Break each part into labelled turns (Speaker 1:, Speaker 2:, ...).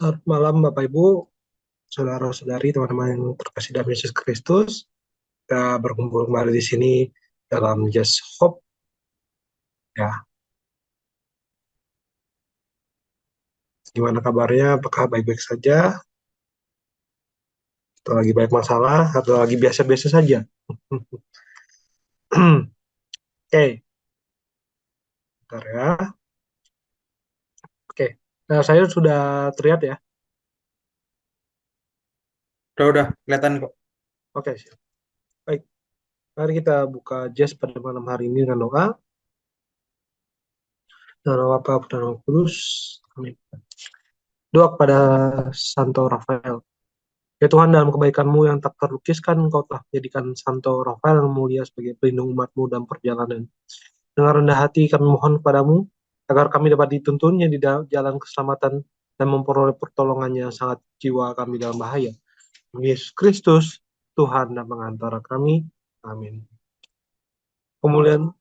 Speaker 1: Selamat malam Bapak Ibu, saudara-saudari, teman-teman yang terkasih dalam Yesus Kristus. Kita berkumpul kembali di sini dalam Just Hope. Ya, gimana kabarnya? Apakah baik-baik saja? Atau lagi banyak masalah? Atau lagi biasa-biasa saja? Oke, bentar ya. Oke, nah, saya sudah terlihat ya.
Speaker 2: Udah, kelihatan kok.
Speaker 1: Oke, siap. Baik, mari kita buka Just pada malam hari ini dengan doa. Dalam nama Bapa dan Roh Kudus. Amin. Doa kepada Santo Rafael. Ya Tuhan, dalam kebaikan-Mu yang tak terlukiskan, Engkau telah menjadikan Santo Rafael yang mulia sebagai pelindung umat-Mu dalam perjalanan. Dengan rendah hati kami mohon kepadamu, agar kami dapat dituntunnya di jalan keselamatan dan memperoleh pertolongannya yang sangat jiwa kami dalam bahaya. Yesus Kristus, Tuhan dan pengantara kami. Amin. Kemuliaan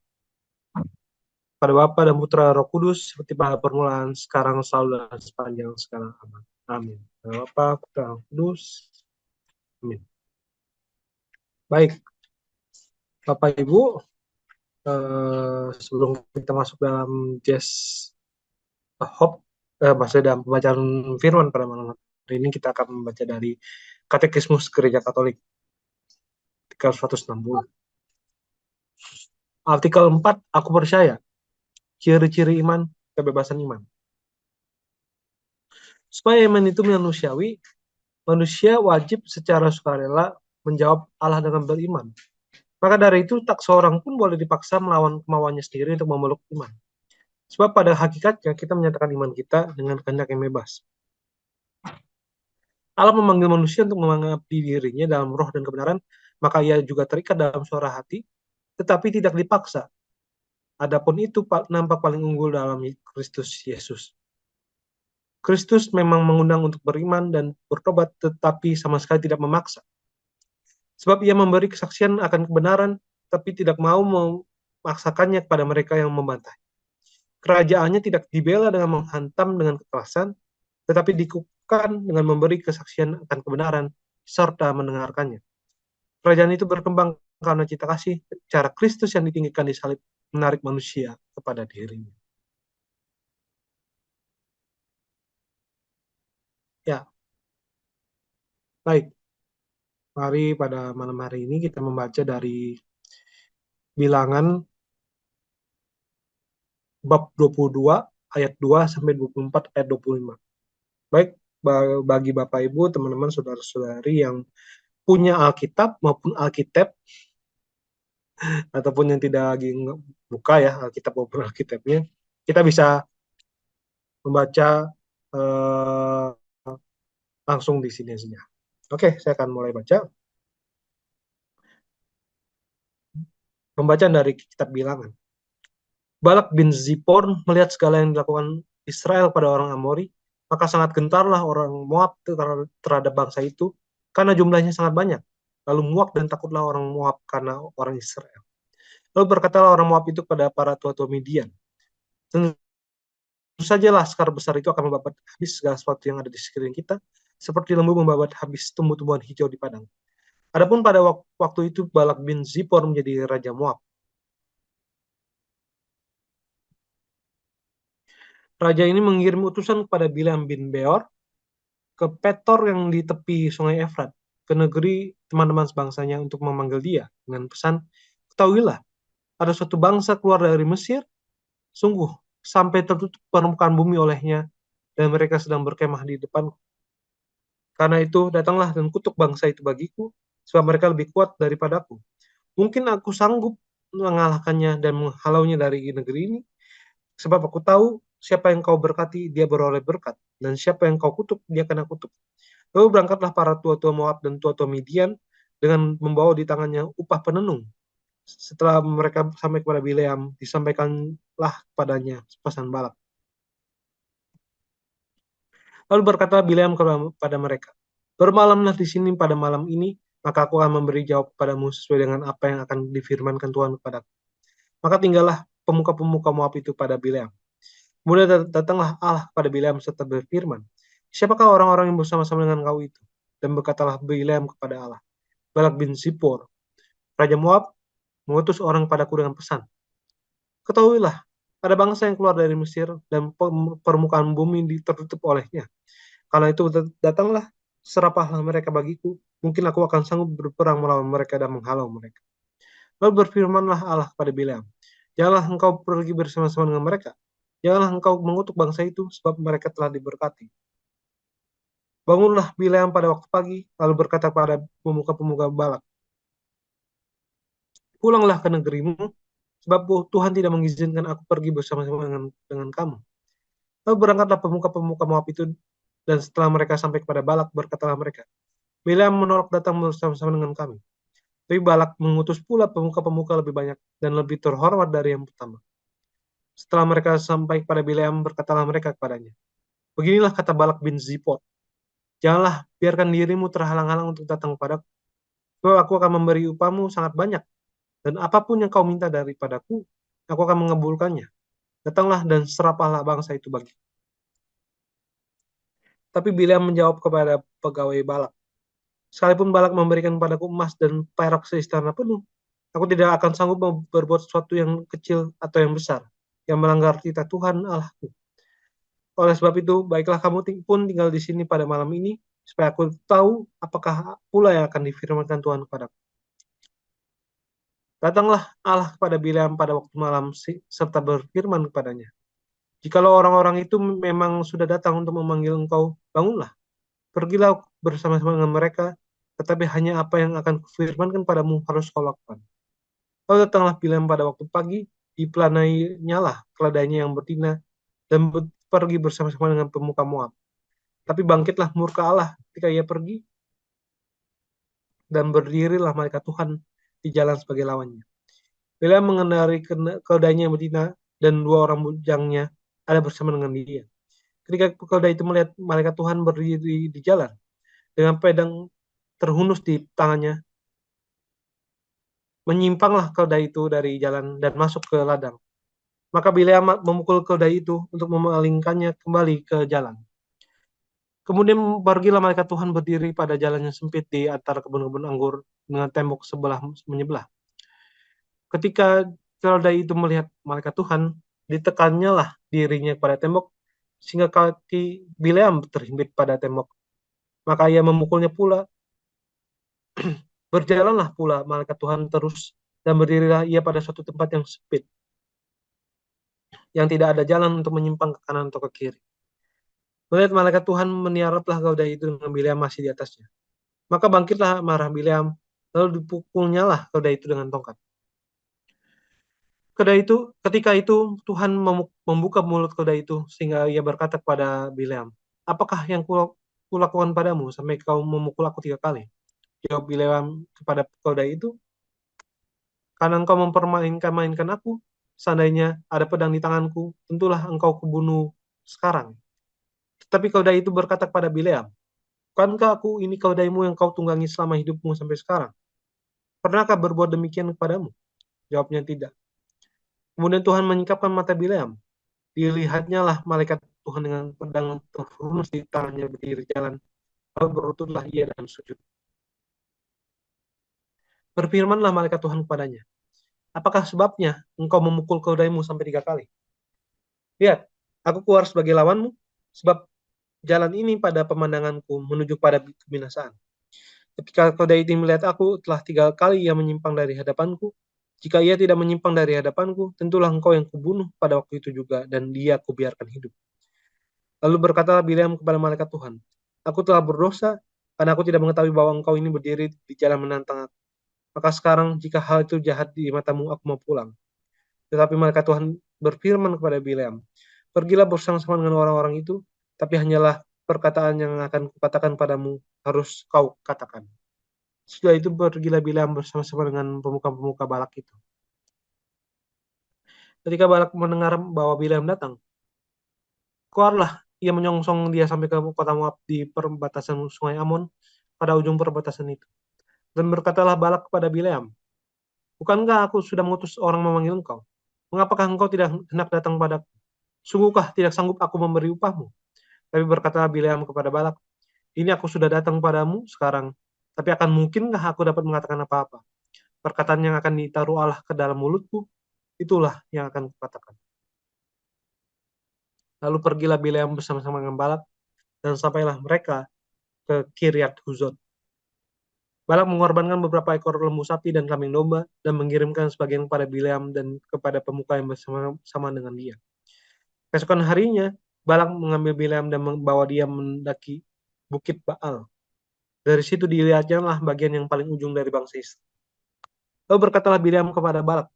Speaker 1: pada Bapa dan Putra Roh Kudus, seperti pada permulaan, sekarang, selalu, dan sepanjang segala abad. Amin. Pada Bapa, Putra, Roh Kudus. Amin. Baik, Bapak Ibu, sebelum kita masuk dalam Jazz Hope, maksudnya dalam pembacaan firman pada malam hari ini, kita akan membaca dari Katekismus Gereja Katolik, artikel 160. Artikel 4, aku percaya, ciri-ciri iman, kebebasan iman. Supaya iman itu manusiawi, manusia wajib secara sukarela menjawab Allah dengan beriman. Maka dari itu, tak seorang pun boleh dipaksa melawan kemauannya sendiri untuk memeluk iman. Sebab pada hakikatnya kita menyatakan iman kita dengan kehendak yang bebas. Allah memanggil manusia untuk mengabdi dirinya dalam roh dan kebenaran, maka ia juga terikat dalam suara hati, tetapi tidak dipaksa. Adapun itu nampak paling unggul dalam Kristus Yesus. Kristus memang mengundang untuk beriman dan bertobat, tetapi sama sekali tidak memaksa. Sebab ia memberi kesaksian akan kebenaran, tapi tidak mau memaksakannya kepada mereka yang membantah. Kerajaannya tidak dibela dengan menghantam dengan kekerasan, tetapi dikukuhkan dengan memberi kesaksian akan kebenaran, serta mendengarkannya. Kerajaan itu berkembang karena cita kasih, cara Kristus yang ditinggikan di salib menarik manusia kepada dirinya. Ya, baik. Mari pada malam hari ini kita membaca dari Bilangan bab 22 ayat 2 sampai 24 ayat 25. Baik, bagi Bapak Ibu, teman-teman, saudara-saudari yang punya Alkitab maupun Alkitab, ataupun yang tidak lagi buka ya Alkitab maupun Alkitabnya, kita bisa membaca eh, langsung di sini saja. Oke, saya akan mulai baca. Pembacaan dari kitab Bilangan. Balak bin Zippor melihat segala yang dilakukan Israel pada orang Amori, maka sangat gentarlah orang Moab terhadap bangsa itu, karena jumlahnya sangat banyak. Lalu muak dan takutlah orang Moab karena orang Israel. Lalu berkatalah orang Moab itu kepada para tua-tua Midian, tentu saja laskar besar itu akan membabat habis segala sesuatu yang ada di sekeliling kita, seperti lembu membabat habis tumbuh-tumbuhan hijau di padang. Adapun pada waktu itu Balak bin Zippor menjadi raja Moab. Raja ini mengirim utusan kepada Bileam bin Beor ke Petor yang di tepi sungai Efrat, ke negeri teman-teman sebangsanya untuk memanggil dia dengan pesan, ketahuilah, ada suatu bangsa keluar dari Mesir, sungguh sampai tertutup permukaan bumi olehnya, dan mereka sedang berkemah di depan. Karena itu datanglah dan kutuk bangsa itu bagiku, sebab mereka lebih kuat daripadaku. Mungkin aku sanggup mengalahkannya dan menghalaunya dari negeri ini, sebab aku tahu siapa yang kau berkati, dia beroleh berkat, dan siapa yang kau kutuk, dia kena kutuk. Lalu berangkatlah para tua-tua Moab dan tua-tua Midian dengan membawa di tangannya upah penenung. Setelah mereka sampai kepada Bileam, disampaikanlah kepadanya pesan Balak. Lalu berkata Bileam kepada mereka, bermalamlah di sini pada malam ini, maka aku akan memberi jawab kepadamu sesuai dengan apa yang akan difirmankan Tuhan kepadaku. Maka tinggallah pemuka-pemuka Moab itu pada Bileam. Kemudian datanglah Allah kepada Bileam serta berfirman, Siapakah orang-orang yang bersama-sama dengan kau itu? Dan berkatalah Bileam kepada Allah, Balak bin Zippor, Raja Moab, mengutus orang padaku dengan pesan. Ketahuilah, ada bangsa yang keluar dari Mesir dan permukaan bumi tertutup olehnya. Karena itu datanglah, serapahlah mereka bagiku. Mungkin aku akan sanggup berperang melawan mereka dan menghalau mereka. Lalu berfirmanlah Allah kepada Bileam, janganlah engkau pergi bersama-sama dengan mereka. Janganlah engkau mengutuk bangsa itu, sebab mereka telah diberkati. Bangunlah Bileam pada waktu pagi, lalu berkata pada pemuka-pemuka Balak, pulanglah ke negerimu, sebab Tuhan tidak mengizinkan aku pergi bersama-sama dengan kamu. Lalu berangkatlah pemuka-pemuka Moab itu, dan setelah mereka sampai kepada Balak, berkatalah mereka, Bileam menolak datang bersama-sama dengan kami. Tapi Balak mengutus pula pemuka-pemuka lebih banyak dan lebih terhormat dari yang pertama. Setelah mereka sampai kepada Bileam, berkatalah mereka kepadanya, beginilah kata Balak bin Zippor, janganlah biarkan dirimu terhalang-halang untuk datang kepadaku, sebab aku akan memberi upahmu sangat banyak, dan apapun yang kau minta daripadaku, aku akan mengabulkannya. Datanglah dan serapahlah bangsa itu bagi. Tapi Bileam menjawab kepada pegawai Balak, sekalipun Balak memberikan padaku emas dan perak seistana penuh, aku tidak akan sanggup berbuat sesuatu yang kecil atau yang besar, yang melanggar titah Tuhan Allahku. Oleh sebab itu, baiklah kamu pun tinggal di sini pada malam ini, supaya aku tahu apakah pula yang akan difirmankan Tuhan kepadaku. Datanglah Allah kepada Bileam pada waktu malam serta berfirman kepadanya, jikalau orang-orang itu memang sudah datang untuk memanggil engkau, bangunlah, pergilah bersama-sama dengan mereka, tetapi hanya apa yang akan kufirmankan padamu harus kau lakukan. Lalu datanglah Bileam pada waktu pagi, dipelanainya lah keledainya yang betina, dan pergi bersama-sama dengan pemuka Moab. Tapi bangkitlah murka Allah ketika ia pergi, dan berdirilah malaikat Tuhan di jalan sebagai lawannya. Bileam mengendarai keledainya yang betina, dan dua orang bujangnya ada bersama dengan dia. Ketika keledai itu melihat malaikat Tuhan berdiri di jalan, dengan pedang terhunus di tangannya, menyimpanglah keledai itu dari jalan dan masuk ke ladang. Maka Bileam memukul keledai itu untuk memalingkannya kembali ke jalan. Kemudian pergilah malaikat Tuhan berdiri pada jalan yang sempit di antara kebun-kebun anggur dengan tembok sebelah menyebelah. Ketika keledai itu melihat malaikat Tuhan, ditekannya lah dirinya pada tembok, sehingga kaki Bileam terhimpit pada tembok. Maka ia memukulnya pula. Berjalanlah pula malaikat Tuhan terus, dan berdirilah ia pada suatu tempat yang sempit, yang tidak ada jalan untuk menyimpang ke kanan atau ke kiri. Melihat malaikat Tuhan, meniaraplah keledai itu dengan Bileam masih di atasnya. Maka bangkitlah marah Bileam, lalu dipukulnya lah keledai itu dengan tongkat. Ketika itu Tuhan membuka mulut keledai itu, sehingga ia berkata kepada Bileam, apakah yang kulakukan padamu sampai kau memukul aku 3 kali? Jawab Bileam kepada keledai itu, karena engkau mempermainkan aku, seandainya ada pedang di tanganku, tentulah engkau kubunuh sekarang. Tetapi keledai itu berkata kepada Bileam, bukankah aku ini keledaimu yang kau tunggangi selama hidupmu sampai sekarang? Pernahkah berbuat demikian kepadamu? Jawabnya tidak. Kemudian Tuhan menyingkapkan mata Bileam. Dilihatnya lah malaikat Tuhan dengan pedang terhunus di tangannya berdiri jalan. Lalu berlututlah ia dan sujud. Berfirmanlah malaikat Tuhan kepadanya, apakah sebabnya engkau memukul keledaimu sampai 3 kali? Lihat, aku keluar sebagai lawanmu, sebab jalan ini pada pemandanganku menuju pada kebinasaan. Ketika keledai itu melihat aku, telah 3 kali ia menyimpang dari hadapanku. Jika ia tidak menyimpang dari hadapanku, tentulah engkau yang kubunuh pada waktu itu juga, dan dia kubiarkan hidup. Lalu berkatalah Bileam kepada malaikat Tuhan, aku telah berdosa, karena aku tidak mengetahui bahwa engkau ini berdiri di jalan menantang aku. Maka sekarang, jika hal itu jahat di matamu, aku mau pulang. Tetapi malaikat Tuhan berfirman kepada Bileam, pergilah bersama-sama dengan orang-orang itu, tapi hanyalah perkataan yang akan kukatakan padamu harus kau katakan. Setelah itu pergilah Bileam bersama-sama dengan pemuka-pemuka Balak itu. Ketika Balak mendengar bahwa Bileam datang, keluarlah ia menyongsong dia sampai ke kota Moab di perbatasan sungai Amon pada ujung perbatasan itu. Dan berkatalah Balak kepada Bileam, bukankah aku sudah mengutus orang memanggil engkau? Mengapakah engkau tidak hendak datang padaku? Sungguhkah tidak sanggup aku memberi upahmu? Tapi berkata Bileam kepada Balak, ini aku sudah datang padamu sekarang, tapi akan mungkinkah aku dapat mengatakan apa-apa? Perkataan yang akan ditaruh Allah ke dalam mulutku, itulah yang akan kukatakan. Lalu pergilah Bileam bersama-sama dengan Balak, dan sampailah mereka ke Kiryat Huzot. Balak mengorbankan beberapa ekor lembu sapi dan kambing domba, dan mengirimkan sebagian kepada Bileam dan kepada pemuka yang bersama dengan dia. Keesokan harinya, Balak mengambil Bileam dan membawa dia mendaki Bukit Baal. Dari situ dilihatnya bagian yang paling ujung dari bangsa Israel. Lalu berkatalah Bileam kepada Balak,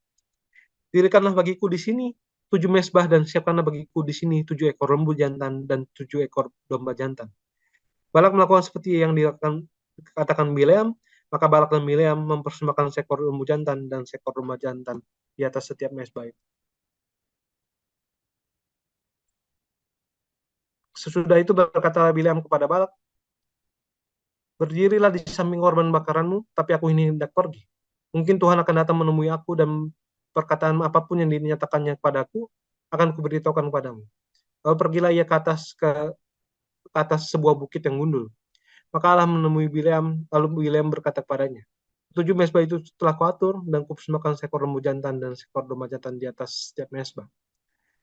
Speaker 1: dirikanlah bagiku di sini 7 mesbah dan siapkanlah bagiku di sini 7 ekor lembu jantan dan 7 ekor domba jantan. Balak melakukan seperti yang dikatakan Bileam, maka Balak dan Bileam mempersembahkan seekor lembu jantan dan seekor domba jantan di atas setiap mesbah itu. Sesudah itu berkata Bileam kepada Balak, berdirilah di samping korban bakaranmu, tapi aku ini hendak pergi. Mungkin Tuhan akan datang menemui aku dan perkataan apapun yang dinyatakannya kepadaku akan kuberitahukan kepadamu. Lalu pergilah ia ke atas sebuah bukit yang gundul. Maka Allah menemui Bileam, lalu Bileam berkata kepadanya, 7 mesbah itu telah kuatur dan kupersembahkan seekor lembu jantan dan seekor domba jantan di atas setiap mesbah.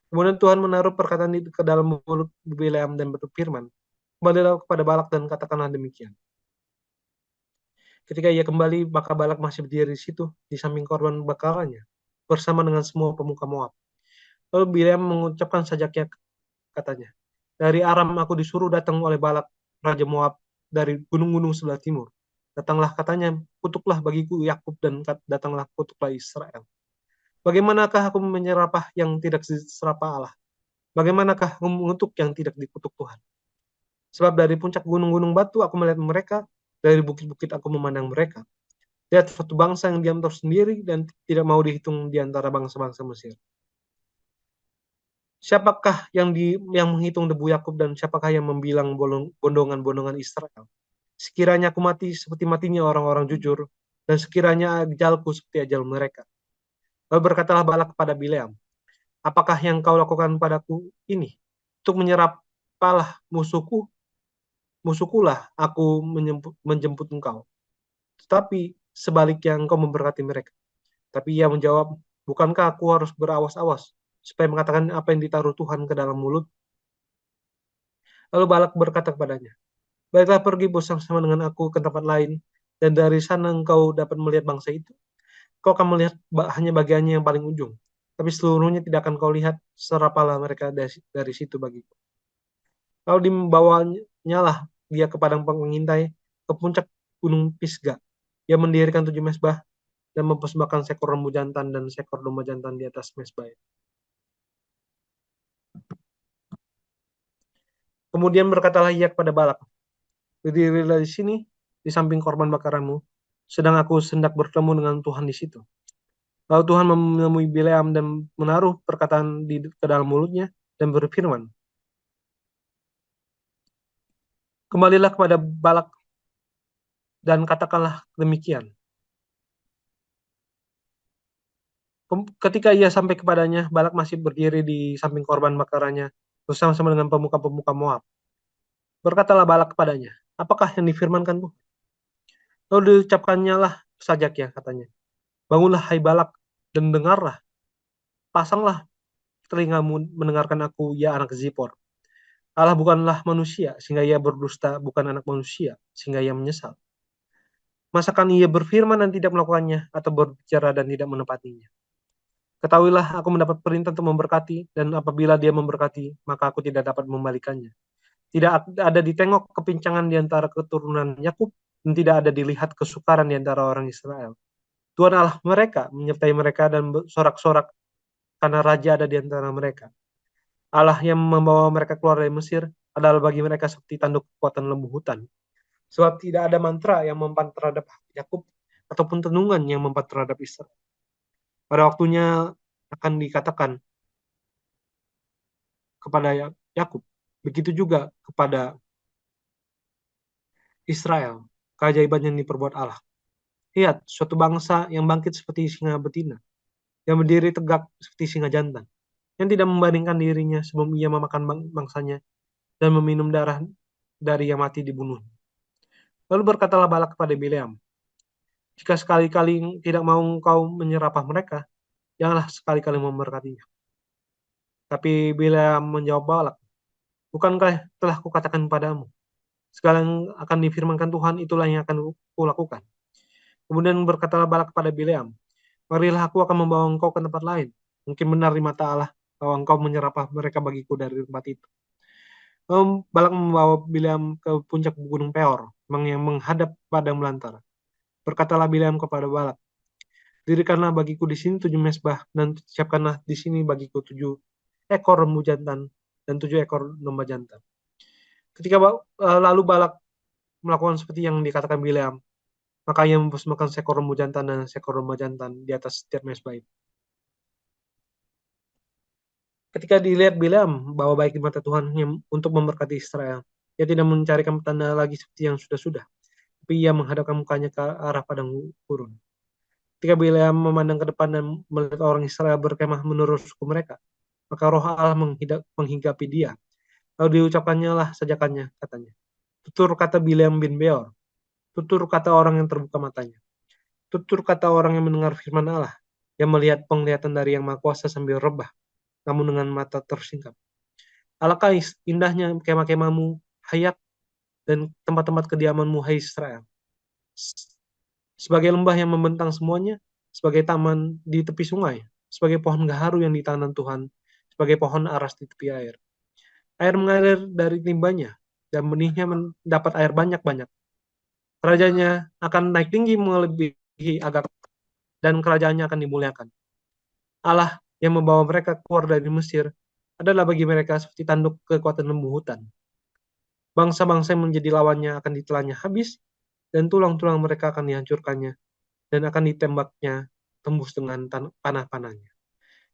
Speaker 1: Kemudian Tuhan menaruh perkataan itu ke dalam mulut Bileam dan berfirman, kembalilah kepada Balak dan katakanlah demikian. Ketika ia kembali, maka Balak masih berdiri di situ, di samping korban bakarannya, bersama dengan semua pemuka Moab. Lalu Bileam mengucapkan sajaknya, katanya, dari Aram aku disuruh datang oleh Balak, Raja Moab, dari gunung-gunung sebelah timur. Datanglah, katanya, kutuklah bagiku Yakub dan datanglah kutuklah Israel. Bagaimanakah aku menyerapah yang tidak diserapah Allah? Bagaimanakah aku mengutuk yang tidak dikutuk Tuhan? Sebab dari puncak gunung-gunung batu aku melihat mereka, dari bukit-bukit aku memandang mereka. Lihat suatu bangsa yang diam tersendiri dan tidak mau dihitung di antara bangsa-bangsa Mesir. Siapakah yang menghitung debu Yakub dan siapakah yang membilang bondongan-bondongan Israel? Sekiranya aku mati seperti matinya orang-orang jujur, dan sekiranya ajalku seperti ajal mereka. Lalu berkatalah Balak kepada Bileam, apakah yang kau lakukan padaku ini? Untuk menyerapalah musuhkulah aku menjemput engkau. Tetapi sebaliknya engkau memberkati mereka. Tapi ia menjawab, bukankah aku harus berawas-awas supaya mengatakan apa yang ditaruh Tuhan ke dalam mulut? Lalu Balak berkata kepadanya, baiklah pergi bersama dengan aku ke tempat lain, dan dari sana engkau dapat melihat bangsa itu. Kau akan melihat hanya bagiannya yang paling ujung, tapi seluruhnya tidak akan kau lihat, serapalah mereka dari situ bagiku. Lalu dibawanya lah dia ke padang pengintai, ke puncak gunung Pisgah. Ia mendirikan 7 mesbah dan mempersembahkan seekor lembu jantan dan seekor domba jantan di atas mesbah. Kemudian berkatalah ia kepada Balak, berdirilah di sini, di samping korban bakaranmu, sedang aku hendak bertemu dengan Tuhan di situ. Lalu Tuhan menemui Bileam dan menaruh perkataan ke dalam mulutnya dan berfirman, kembalilah kepada Balak dan katakanlah demikian. Ketika ia sampai kepadanya, Balak masih berdiri di samping korban bakarannya bersama-sama dengan pemuka-pemuka Moab. Berkatalah Balak kepadanya, apakah yang difirmankan Tuhan? Lalu diucapkannya lah sajaknya, katanya, bangunlah hai Balak dan dengarlah, pasanglah telingamu mendengarkan aku, ya anak Zippor. Allah bukanlah manusia sehingga ia berdusta, bukan anak manusia sehingga ia menyesal. Masakan ia berfirman dan tidak melakukannya, atau berbicara dan tidak menepatinya? Ketahuilah aku mendapat perintah untuk memberkati, dan apabila dia memberkati, maka aku tidak dapat membalikannya. Tidak ada ditengok kepincangan di antara keturunan Yakub, dan tidak ada dilihat kesukaran di antara orang Israel. Tuhan Allah mereka menyertai mereka dan sorak-sorak karena raja ada di antara mereka. Allah yang membawa mereka keluar dari Mesir adalah bagi mereka seperti tanduk kekuatan lembu hutan. Sebab tidak ada mantra yang mempan terhadap Yakub ataupun tenungan yang mempan terhadap Israel. Pada waktunya akan dikatakan kepada Yakub, begitu juga kepada Israel, keajaiban yang diperbuat Allah. Lihat, suatu bangsa yang bangkit seperti singa betina, yang berdiri tegak seperti singa jantan, yang tidak membandingkan dirinya sebelum ia memakan bangsanya, dan meminum darah dari yang mati dibunuh. Lalu berkatalah Balak kepada Bileam, jika sekali-kali tidak mau engkau menyerapah mereka, janganlah sekali-kali memberkatinya. Tapi Bileam menjawab Balak, bukankah telah kukatakan padamu, segala yang akan difirmankan Tuhan itulah yang akan kulakukan. Kemudian berkatalah Balak kepada Bileam, marilah aku akan membawa engkau ke tempat lain. Mungkin benar di mata Allah bahwa engkau menyerapah mereka bagiku dari tempat itu. Balak membawa Bileam ke puncak gunung Peor, yang menghadap padang belantara. Berkatalah Bileam kepada Balak, dirikanlah bagiku di sini 7 mezbah, dan siapkanlah di sini bagiku 7 ekor lembu jantan dan 7 ekor domba jantan. Ketika lalu Balak melakukan seperti yang dikatakan Bileam, maka ia mempersembahkan seekor lembu jantan dan seekor domba jantan di atas setiap mezbah itu. Ketika dilihat Bileam bahwa baik di mata Tuhan untuk memberkati Israel, ia tidak mencarikan tanda lagi seperti yang sudah-sudah, tapi ia menghadapkan mukanya ke arah padang gurun. Ketika Bileam memandang ke depan dan melihat orang Israel berkemah menurut suku mereka, maka roh Allah menghinggapi dia. Lalu diucapkannya lah sajakannya, katanya. Tutur kata Bileam bin Beor, tutur kata orang yang terbuka matanya, tutur kata orang yang mendengar firman Allah, yang melihat penglihatan dari Yang Maha Kuasa sambil rebah, namun dengan mata tersingkap. Alangkah indahnya kemah-kemahmu, Hayat, dan tempat-tempat kediamanmu, hai Israel. Sebagai lembah yang membentang semuanya, sebagai taman di tepi sungai, sebagai pohon gaharu yang ditanam Tuhan, sebagai pohon aras di tepi air. Air mengalir dari timbanya, dan benihnya mendapat air banyak-banyak. Kerajaannya akan naik tinggi melebihi Agag, dan kerajaannya akan dimuliakan. Allah yang membawa mereka keluar dari Mesir adalah bagi mereka seperti tanduk kekuatan lembu hutan. Bangsa-bangsa yang menjadi lawannya akan ditelannya habis, dan tulang-tulang mereka akan dihancurkannya, dan akan ditembaknya tembus dengan panah-panahnya.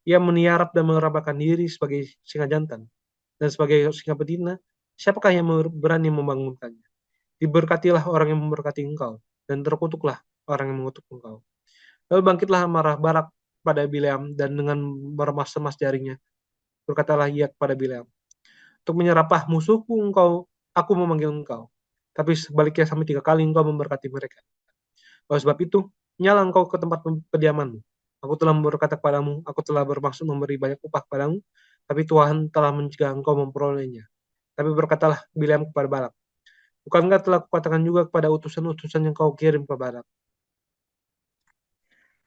Speaker 1: Ia meniarap dan merabakan diri sebagai singa jantan, dan sebagai singa betina, siapakah yang berani membangunkannya? Diberkatilah orang yang memberkati engkau, dan terkutuklah orang yang mengutuk engkau. Lalu bangkitlah amarah Balak pada Bileam, dan dengan meremas-remas jarinya, berkatalah ia kepada Bileam, untuk menyerapah musuhku aku memanggil engkau. Tapi sebaliknya sampai 3 kali engkau memberkati mereka. Oleh sebab itu, nyala engkau ke tempat kediamanmu. Aku telah berkata kepadamu, aku telah bermaksud memberi banyak upah kepadamu, tapi Tuhan telah mencegah engkau memperolehnya. Tapi berkatalah Bileam kepada Balak, bukankah telah kukatakan juga kepada utusan-utusan yang kau kirim ke Balak?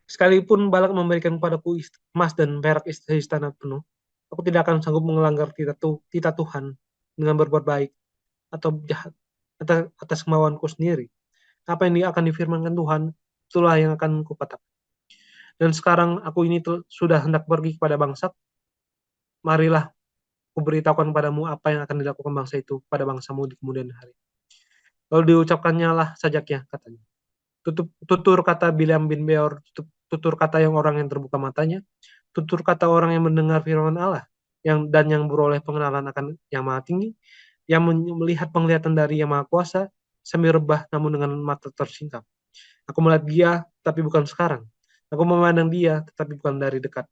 Speaker 1: Sekalipun Balak memberikan kepadaku emas dan perak istana penuh, aku tidak akan sanggup melanggar titah Tuhan dengan berbuat baik atau jahat atas kemauanku sendiri. Apa yang akan difirmankan Tuhan, itulah yang akan kukatakan. Dan sekarang aku ini sudah hendak pergi kepada bangsa, marilah kuberitahukan padamu apa yang akan dilakukan bangsa itu pada bangsamu di kemudian hari. Lalu diucapkannya lah sajaknya, katanya. Tutur kata Bileam bin Beor, tutur kata yang orang yang terbuka matanya, tutur kata orang yang mendengar firman Allah, dan yang beroleh pengenalan akan Yang Maha Tinggi, yang melihat penglihatan dari Yang Maha Kuasa, sambil rebah namun dengan mata tersingkap. Aku melihat dia, tapi bukan sekarang. Aku memandang dia, tetapi bukan dari dekat.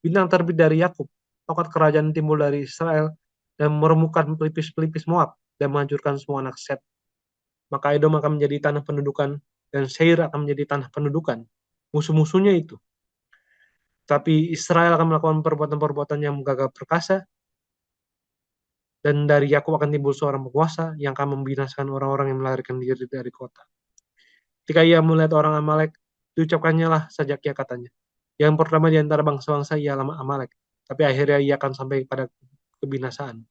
Speaker 1: Bintang terbit dari Yakub, tongkat kerajaan timbul dari Israel, dan meremukkan pelipis-pelipis Moab, dan menghancurkan semua anak Set. Maka Edom akan menjadi tanah pendudukan, dan Seir akan menjadi tanah pendudukan. Musuh-musuhnya itu. Tapi Israel akan melakukan perbuatan-perbuatan yang gagal perkasa, dan dari Yakub akan timbul seorang penguasa yang akan membinasakan orang-orang yang melarikan diri dari kota. Ketika ia melihat orang Amalek, diucapkannya lah sajaknya, katanya. Yang pertama di antara bangsa-bangsa ialah Amalek, tapi akhirnya ia akan sampai pada kebinasaan.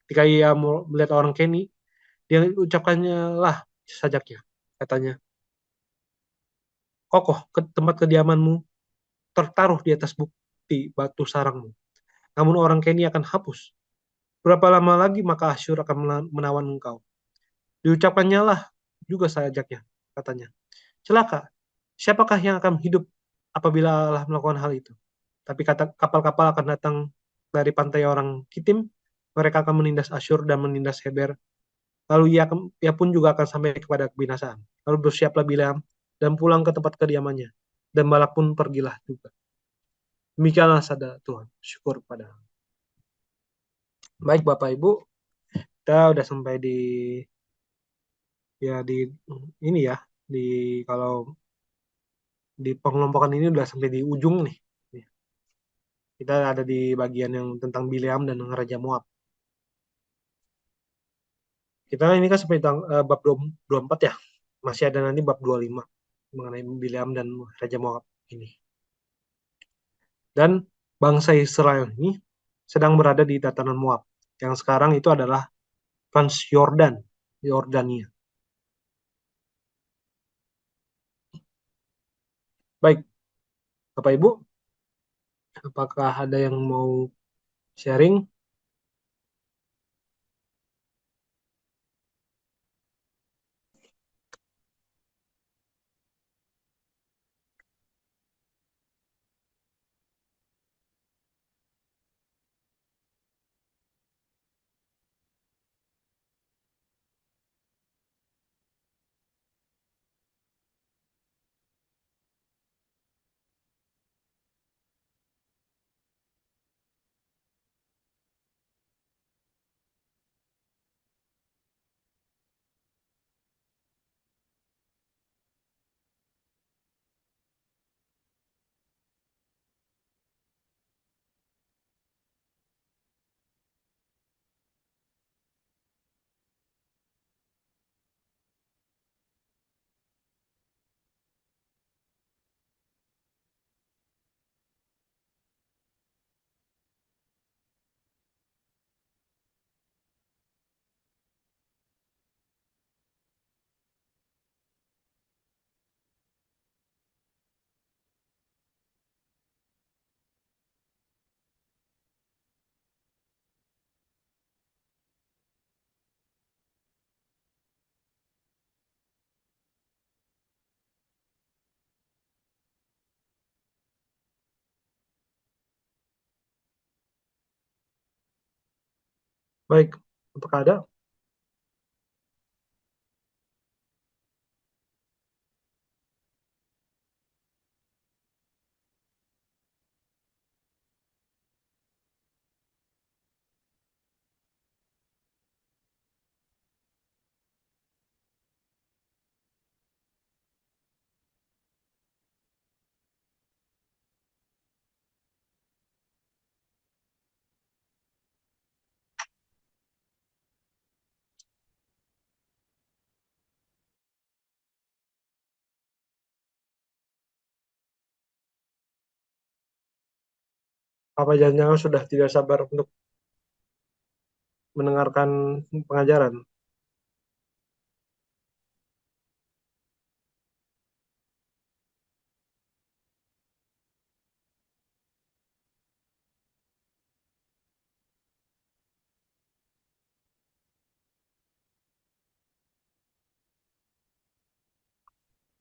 Speaker 1: Ketika ia melihat orang Keni, dia ucapkannya lah sajaknya, katanya. Kokoh ke tempat kediamanmu, tertaruh di atas bukti batu sarangmu. Namun orang Keni akan hapus. Berapa lama lagi maka Asyur akan menawan engkau? Diucapkannya lah juga sajaknya, katanya. Celaka, siapakah yang akan hidup apabila Allah melakukan hal itu? Tapi kapal-kapal akan datang dari pantai orang Kitim, mereka akan menindas Asyur dan menindas Heber. Lalu ia pun juga akan sampai kepada kebinasaan. Lalu bersiaplah Bileam dan pulang ke tempat kediamannya. Dan Balak pun pergilah juga. Demikianlah sabda Tuhan. Syukur pada. Baik Bapak Ibu, kita udah sampai di ya di ini ya di kalau di pengelompokan ini udah sampai di ujung nih. Kita ada di bagian yang tentang Bileam dan Raja Moab. Kita ini kan sampai bab 24 ya. Masih ada nanti bab 25 mengenai Bileam dan Raja Moab ini. Dan bangsa Israel ini sedang berada di dataran Moab. Yang sekarang itu adalah Transyordan, Yordania. Baik, Bapak Ibu, apakah ada yang mau sharing? Baik, apakah ada? Apa jangan-jangan sudah tidak sabar untuk mendengarkan pengajaran?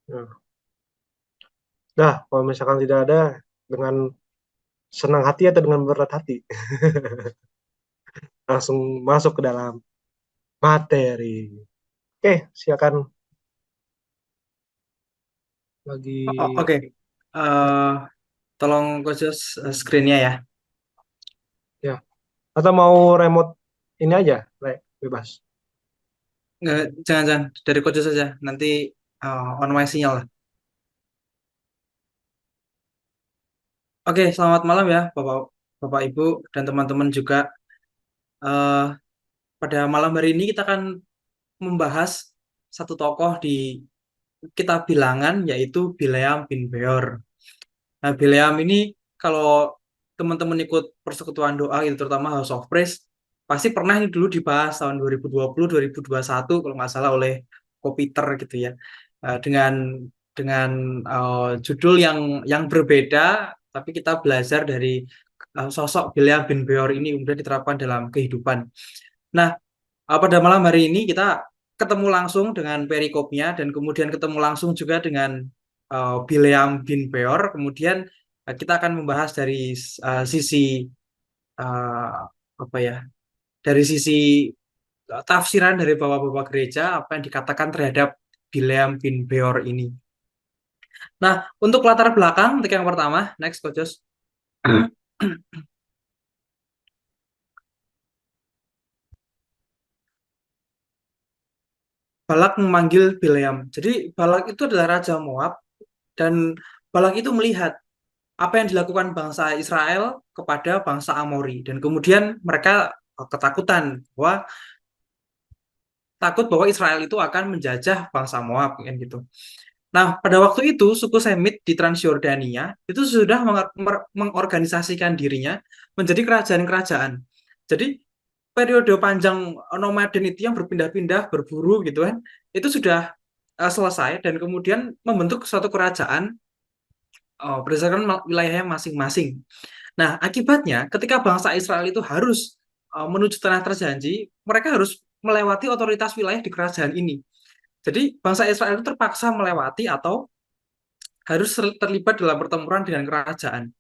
Speaker 1: Ya. Nah, kalau misalkan tidak ada, dengan senang hati atau dengan berat hati, langsung masuk ke dalam materi. Oke, silakan lagi.
Speaker 2: Oke. Eh, Tolong Coach Jos, screen-nya ya.
Speaker 1: Ya, atau mau remote ini aja, bebas.
Speaker 2: Nggak, jangan-jangan dari Coach Jos saja. Nanti on my sinyal lah. Oke, selamat malam ya Bapak, Bapak Ibu dan teman-teman juga. Eh, Pada malam hari ini kita akan membahas satu tokoh di kitab Bilangan yaitu Bileam bin Beor. Nah, Bileam ini kalau teman-teman ikut persekutuan doa itu terutama House of Praise pasti pernah ini dulu dibahas tahun 2020 2021 kalau nggak salah oleh Kopiter gitu ya. Dengan judul yang berbeda tapi kita belajar dari sosok Bileam bin Beor ini kemudian diterapkan dalam kehidupan. Nah, pada malam hari ini kita ketemu langsung dengan perikopnya dan kemudian ketemu langsung juga dengan Bileam bin Peor. Kemudian kita akan membahas dari sisi uh, apa ya? Dari sisi tafsiran dari bapak-bapak gereja apa yang dikatakan terhadap Bileam bin Peor ini. Nah, untuk latar belakang untuk yang pertama, next Coach Jos. Balak memanggil Bileam. Jadi Balak itu adalah raja Moab dan Balak itu melihat apa yang dilakukan bangsa Israel kepada bangsa Amori dan kemudian mereka ketakutan bahwa takut bahwa Israel itu akan menjajah bangsa Moab kan gitu. Nah, pada waktu itu suku Semit di Transjordania itu sudah mengorganisasikan dirinya menjadi kerajaan-kerajaan. Jadi periode panjang nomaden itu yang berpindah-pindah berburu gitu kan, itu sudah selesai dan kemudian membentuk suatu kerajaan berdasarkan wilayahnya masing-masing. Nah, akibatnya ketika bangsa Israel itu harus menuju tanah terjanji, mereka harus melewati otoritas wilayah di kerajaan ini. Jadi bangsa Israel itu terpaksa melewati atau harus terlibat dalam pertempuran dengan kerajaan.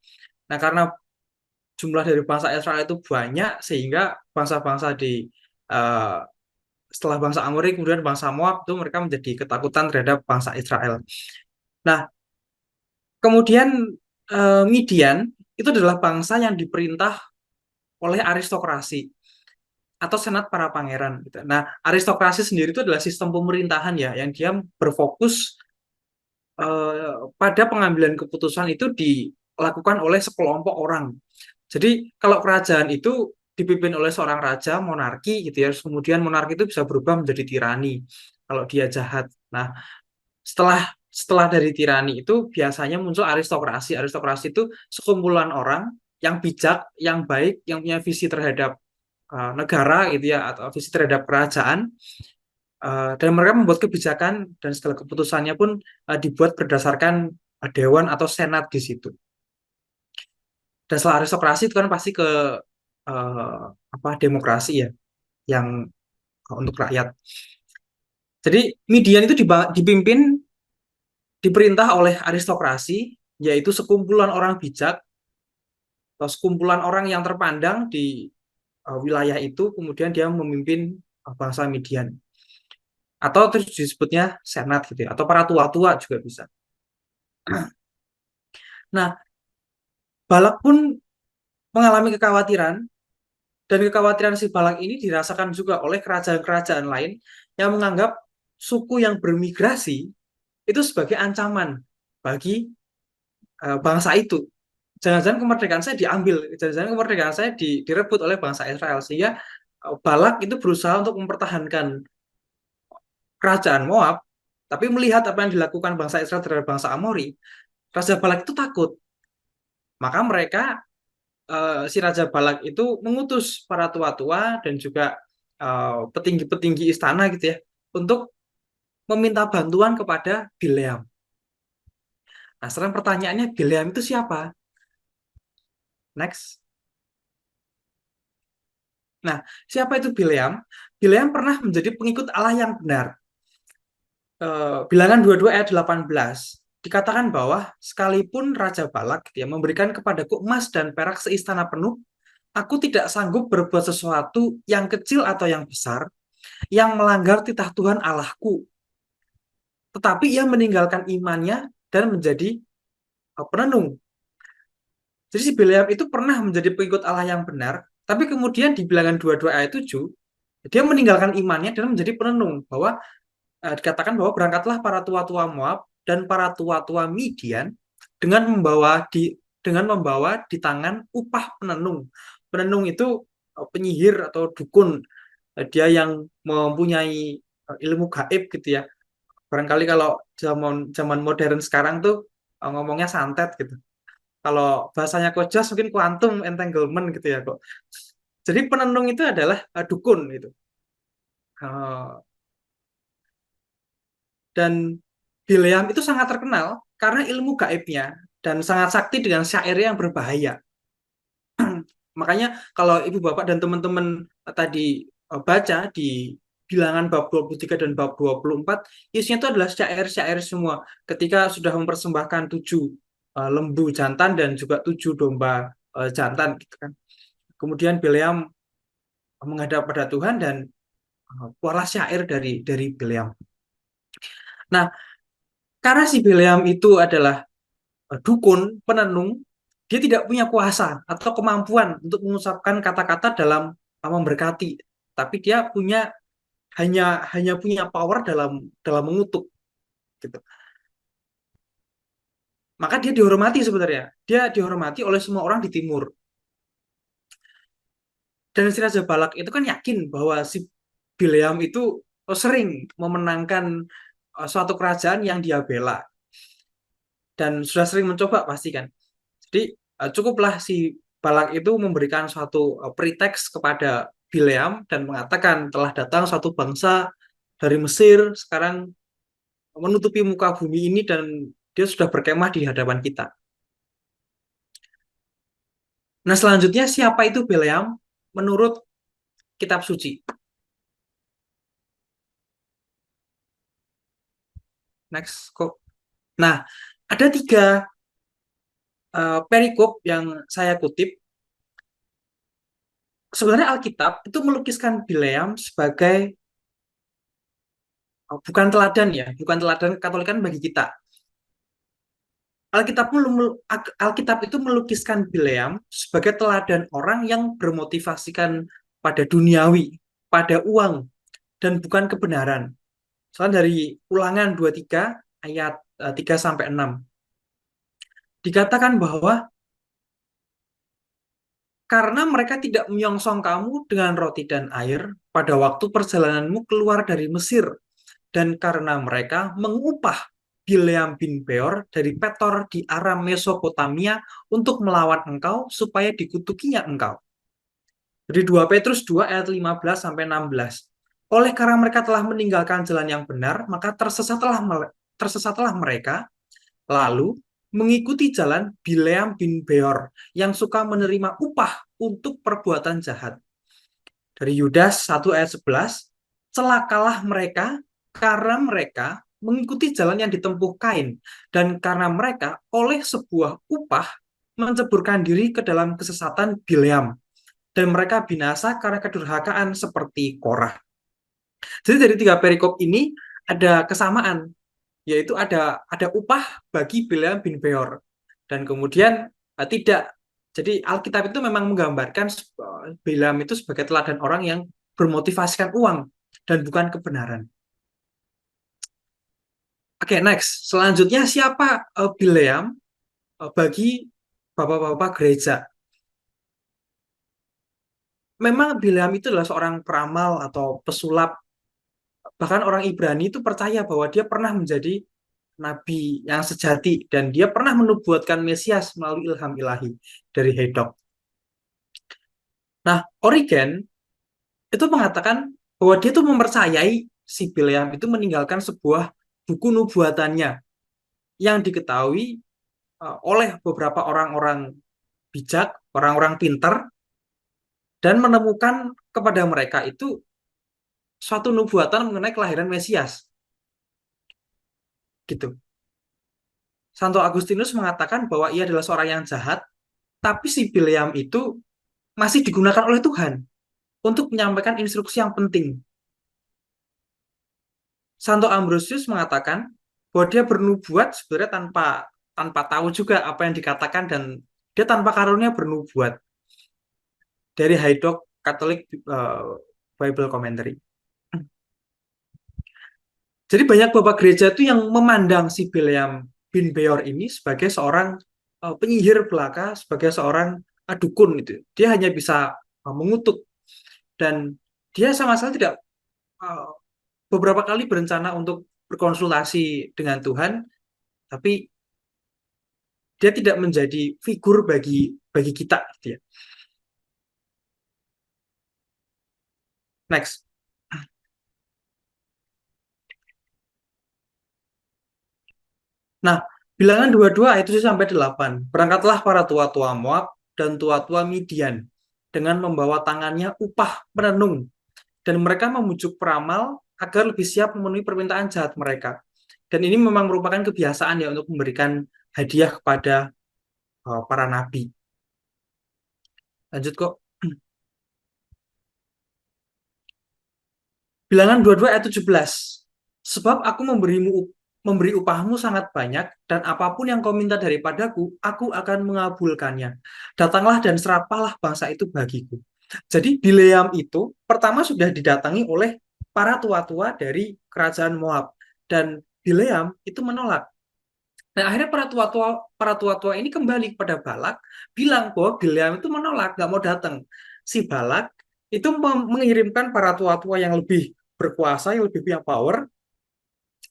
Speaker 2: Nah, karena jumlah dari bangsa Israel itu banyak, sehingga bangsa-bangsa di uh, setelah bangsa Amori, kemudian bangsa Moab itu mereka menjadi ketakutan terhadap bangsa Israel. Nah, kemudian Midian itu adalah bangsa yang diperintah oleh aristokrasi atau senat para pangeran. Gitu. Nah, aristokrasi sendiri itu adalah sistem pemerintahan ya, yang dia berfokus pada pengambilan keputusan itu dilakukan oleh sekelompok orang. Jadi kalau kerajaan itu dipimpin oleh seorang raja, monarki gitu ya, kemudian monarki itu bisa berubah menjadi tirani kalau dia jahat. Nah, setelah dari tirani itu biasanya muncul aristokrasi. Aristokrasi itu sekumpulan orang yang bijak, yang baik, yang punya visi terhadap negara gitu ya, atau visi terhadap kerajaan. Dan mereka membuat kebijakan dan segala keputusannya pun dibuat berdasarkan dewan atau senat di situ. Dan setelah aristokrasi itu kan pasti ke apa demokrasi ya, yang untuk rakyat. Jadi Midian itu dipimpin, diperintah oleh aristokrasi, yaitu sekumpulan orang bijak atau sekumpulan orang yang terpandang di wilayah itu, kemudian dia memimpin bangsa Midian. Atau terus disebutnya senat gitu ya, atau para tua-tua juga bisa. Nah, Balak pun mengalami kekhawatiran, dan kekhawatiran si Balak ini dirasakan juga oleh kerajaan-kerajaan lain yang menganggap suku yang bermigrasi itu sebagai ancaman bagi bangsa itu. Jangan-jangan kemerdekaan saya diambil, jangan-jangan kemerdekaan saya direbut oleh bangsa Israel, sehingga Balak itu berusaha untuk mempertahankan kerajaan Moab, tapi melihat apa yang dilakukan bangsa Israel terhadap bangsa Amori, Raja Balak itu takut. Maka mereka si Raja Balak itu mengutus para tua-tua dan juga petinggi-petinggi istana gitu ya untuk meminta bantuan kepada Bileam. Nah, sekarang pertanyaannya, Bileam itu siapa? Next. Nah, siapa itu Bileam? Bileam pernah menjadi pengikut Allah yang benar. Bilangan 22 ayat 18 dikatakan bahwa sekalipun Raja Balak gitu ya, memberikan kepadaku emas dan perak seistana penuh, aku tidak sanggup berbuat sesuatu yang kecil atau yang besar yang melanggar titah Tuhan Allahku. Tetapi ia meninggalkan imannya dan menjadi penenung. Jadi si Bileam itu pernah menjadi pengikut Allah yang benar, tapi kemudian di bilangan 22 ayat 7, dia meninggalkan imannya dan menjadi penenung, bahwa dikatakan bahwa berangkatlah para tua-tua Moab dan para tua-tua Midian dengan membawa di tangan upah penenung. Penenung itu penyihir atau dukun, dia yang mempunyai ilmu gaib gitu ya. Barangkali kalau zaman zaman modern sekarang tuh ngomongnya santet gitu. Kalau bahasanya Kojas mungkin quantum entanglement gitu ya kok. Jadi penenung itu adalah dukun gitu. Dan Bileam itu sangat terkenal karena ilmu gaibnya dan sangat sakti dengan syair yang berbahaya. Makanya kalau ibu bapak dan teman-teman tadi baca di bilangan bab 23 dan bab 24, isinya itu adalah syair-syair semua. Ketika sudah mempersembahkan 7 lembu jantan dan juga 7 domba jantan gitu kan. Kemudian Bileam menghadap pada Tuhan dan keluarlah syair dari Bileam. Nah, karena si Bileam itu adalah dukun, penenung, dia tidak punya kuasa atau kemampuan untuk mengucapkan kata-kata dalam memberkati. Tapi dia punya hanya punya power dalam dalam mengutuk gitu. Maka dia dihormati sebenarnya. Dia dihormati oleh semua orang di timur. Dan si Raja Balak itu kan yakin bahwa si Bileam itu sering memenangkan suatu kerajaan yang dia bela dan sudah sering mencoba pasti kan. Jadi cukuplah si Balak itu memberikan suatu pretext kepada Bileam dan mengatakan telah datang suatu bangsa dari Mesir sekarang menutupi muka bumi ini dan dia sudah berkemah di hadapan kita. Nah, selanjutnya siapa itu Bileam menurut kitab suci? Next kok. Nah, ada tiga perikop yang saya kutip. Sebenarnya Alkitab itu melukiskan Bileam sebagai bukan teladan ya, bukan teladan Katolikan bagi kita. Alkitab itu melukiskan Bileam sebagai teladan orang yang bermotivasikan pada duniawi, pada uang, dan bukan kebenaran. Soalnya dari Ulangan 23 ayat 3 sampai 6 dikatakan bahwa karena mereka tidak menyongsong kamu dengan roti dan air pada waktu perjalananmu keluar dari Mesir, dan karena mereka mengupah Bileam bin Beor dari Petor di Aram Mesopotamia untuk melawan engkau supaya dikutukinya engkau. Jadi 2 Petrus 2 ayat 15 sampai 16. Oleh karena mereka telah meninggalkan jalan yang benar, maka tersesatlah mereka lalu mengikuti jalan Bileam bin Beor yang suka menerima upah untuk perbuatan jahat. Dari Yudas 1 ayat 11, celakalah mereka karena mereka mengikuti jalan yang ditempuh Kain, dan karena mereka oleh sebuah upah menceburkan diri ke dalam kesesatan Bileam, dan mereka binasa karena kedurhakaan seperti Korah. Jadi dari tiga perikop ini ada kesamaan, yaitu ada upah bagi Bileam bin Beor, dan kemudian tidak. Jadi Alkitab itu memang menggambarkan Bileam itu sebagai teladan orang yang bermotivasikan uang dan bukan kebenaran. Oke, next. Selanjutnya siapa Bileam bagi bapak-bapak gereja? Memang Bileam itu adalah seorang peramal atau pesulap. Bahkan orang Ibrani itu percaya bahwa dia pernah menjadi nabi yang sejati dan dia pernah menubuatkan Mesias melalui ilham ilahi dari Hedok. Nah, Origen itu mengatakan bahwa dia itu mempercayai si Bileam itu meninggalkan sebuah buku nubuatannya yang diketahui oleh beberapa orang-orang bijak, orang-orang pintar, dan menemukan kepada mereka itu suatu nubuatan mengenai kelahiran Mesias. Gitu. Santo Agustinus mengatakan bahwa ia adalah seorang yang jahat, tapi si Bileam itu masih digunakan oleh Tuhan untuk menyampaikan instruksi yang penting. Santo Ambrosius mengatakan bahwa dia bernubuat sebenarnya tanpa tahu juga apa yang dikatakan dan dia tanpa karunia bernubuat. Dari Haydock Catholic Bible Commentary. Jadi banyak bapak gereja itu yang memandang si Bileam bin Beor ini sebagai seorang penyihir belaka, sebagai seorang dukun itu. Dia hanya bisa mengutuk dan dia sama sekali tidak beberapa kali berencana untuk berkonsultasi dengan Tuhan, tapi dia tidak menjadi figur bagi kita. Gitu ya. Next. Nah, bilangan 22 ayat 7 sampai 8. Berangkatlah para tua-tua Moab dan tua-tua Midian dengan membawa tangannya upah penenung, dan mereka memujuk peramal agar lebih siap memenuhi permintaan jahat mereka. Dan ini memang merupakan kebiasaan ya untuk memberikan hadiah kepada para nabi. Lanjut kok. Bilangan 22 ayat 17. Sebab aku memberi upahmu sangat banyak, dan apapun yang kau minta daripadaku, aku akan mengabulkannya. Datanglah dan serapahlah bangsa itu bagiku. Jadi Bileam itu pertama sudah didatangi oleh para tua-tua dari kerajaan Moab. Dan Bileam itu menolak. Nah, akhirnya para tua-tua ini kembali kepada Balak, bilang bahwa Bileam itu menolak, nggak mau datang. Si Balak itu mengirimkan para tua-tua yang lebih berkuasa, yang lebih punya power,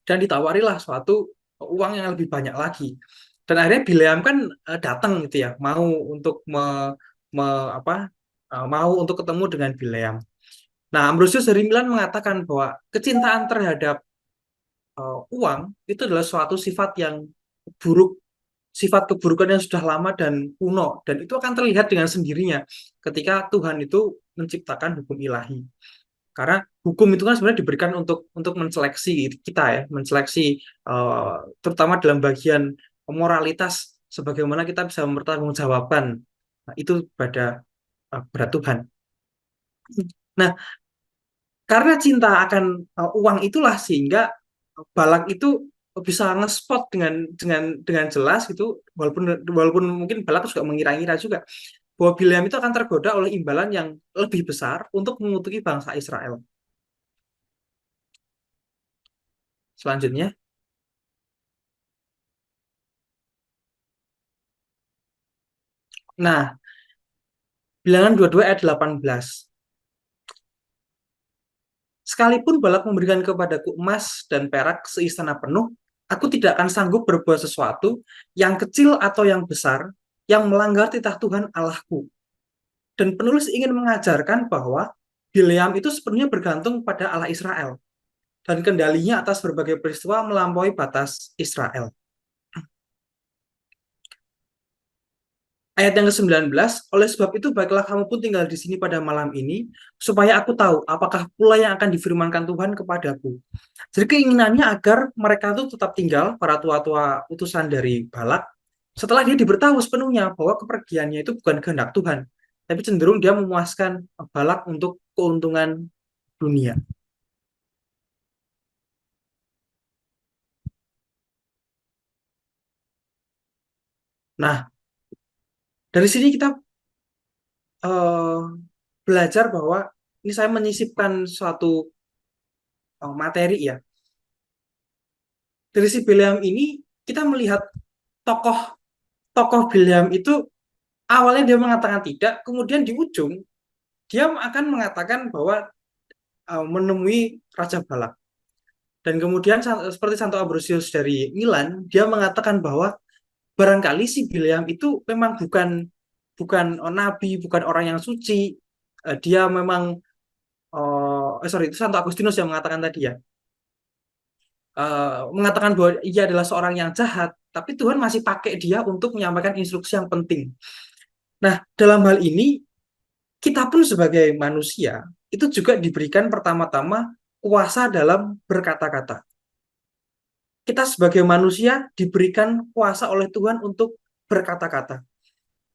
Speaker 2: dan ditawarilah suatu uang yang lebih banyak lagi. Dan akhirnya Bileam kan datang gitu ya, mau untuk apa, mau untuk ketemu dengan Bileam. Nah, Ambrosius dari Milan mengatakan bahwa kecintaan terhadap uang itu adalah suatu sifat yang buruk, sifat keburukan yang sudah lama dan kuno, dan itu akan terlihat dengan sendirinya ketika Tuhan itu menciptakan hukum ilahi. Karena hukum itu kan sebenarnya diberikan untuk menseleksi kita ya, menseleksi terutama dalam bagian moralitas, sebagaimana kita bisa mempertanggungjawabkan. Nah, itu pada berat Tuhan. Nah, karena cinta akan uang itulah sehingga Balak itu bisa ngespot dengan jelas gitu, walaupun walaupun mungkin Balak juga mengira-ngira juga bahwa Bileam itu akan tergoda oleh imbalan yang lebih besar untuk mengutuki bangsa Israel. Selanjutnya, nah, Bilangan 22 ayat 18. Sekalipun Balak memberikan kepadaku emas dan perak seistana penuh, aku tidak akan sanggup berbuat sesuatu yang kecil atau yang besar yang melanggar titah Tuhan Allahku. Dan penulis ingin mengajarkan bahwa Bileam itu sepenuhnya bergantung pada Allah Israel dan kendalinya atas berbagai peristiwa melampaui batas Israel. Ayat yang ke-19, oleh sebab itu baiklah kamu pun tinggal di sini pada malam ini, supaya aku tahu apakah pula yang akan difirmankan Tuhan kepadaku. Jadi keinginannya agar mereka itu tetap tinggal, para tua-tua utusan dari Balak, setelah dia diberitahu sepenuhnya bahwa kepergiannya itu bukan kehendak Tuhan, tapi cenderung dia memuaskan Balak untuk keuntungan dunia. Nah, dari sini kita uh, belajar bahwa ini saya menyisipkan suatu materi ya. Dari si Bileam ini kita melihat tokoh tokoh Bileam itu awalnya dia mengatakan tidak, kemudian di ujung dia akan mengatakan bahwa menemui Raja Balak. Dan kemudian seperti Santo Ambrosius dari Milan, dia mengatakan bahwa barangkali si Bileam itu memang bukan bukan nabi, bukan orang yang suci. Dia memang sorry, itu Santo Agustinus yang mengatakan tadi ya. Mengatakan bahwa ia adalah seorang yang jahat, tapi Tuhan masih pakai dia untuk menyampaikan instruksi yang penting. Nah, dalam hal ini kita pun sebagai manusia itu juga diberikan pertama-tama kuasa dalam berkata-kata. Kita sebagai manusia diberikan kuasa oleh Tuhan untuk berkata-kata.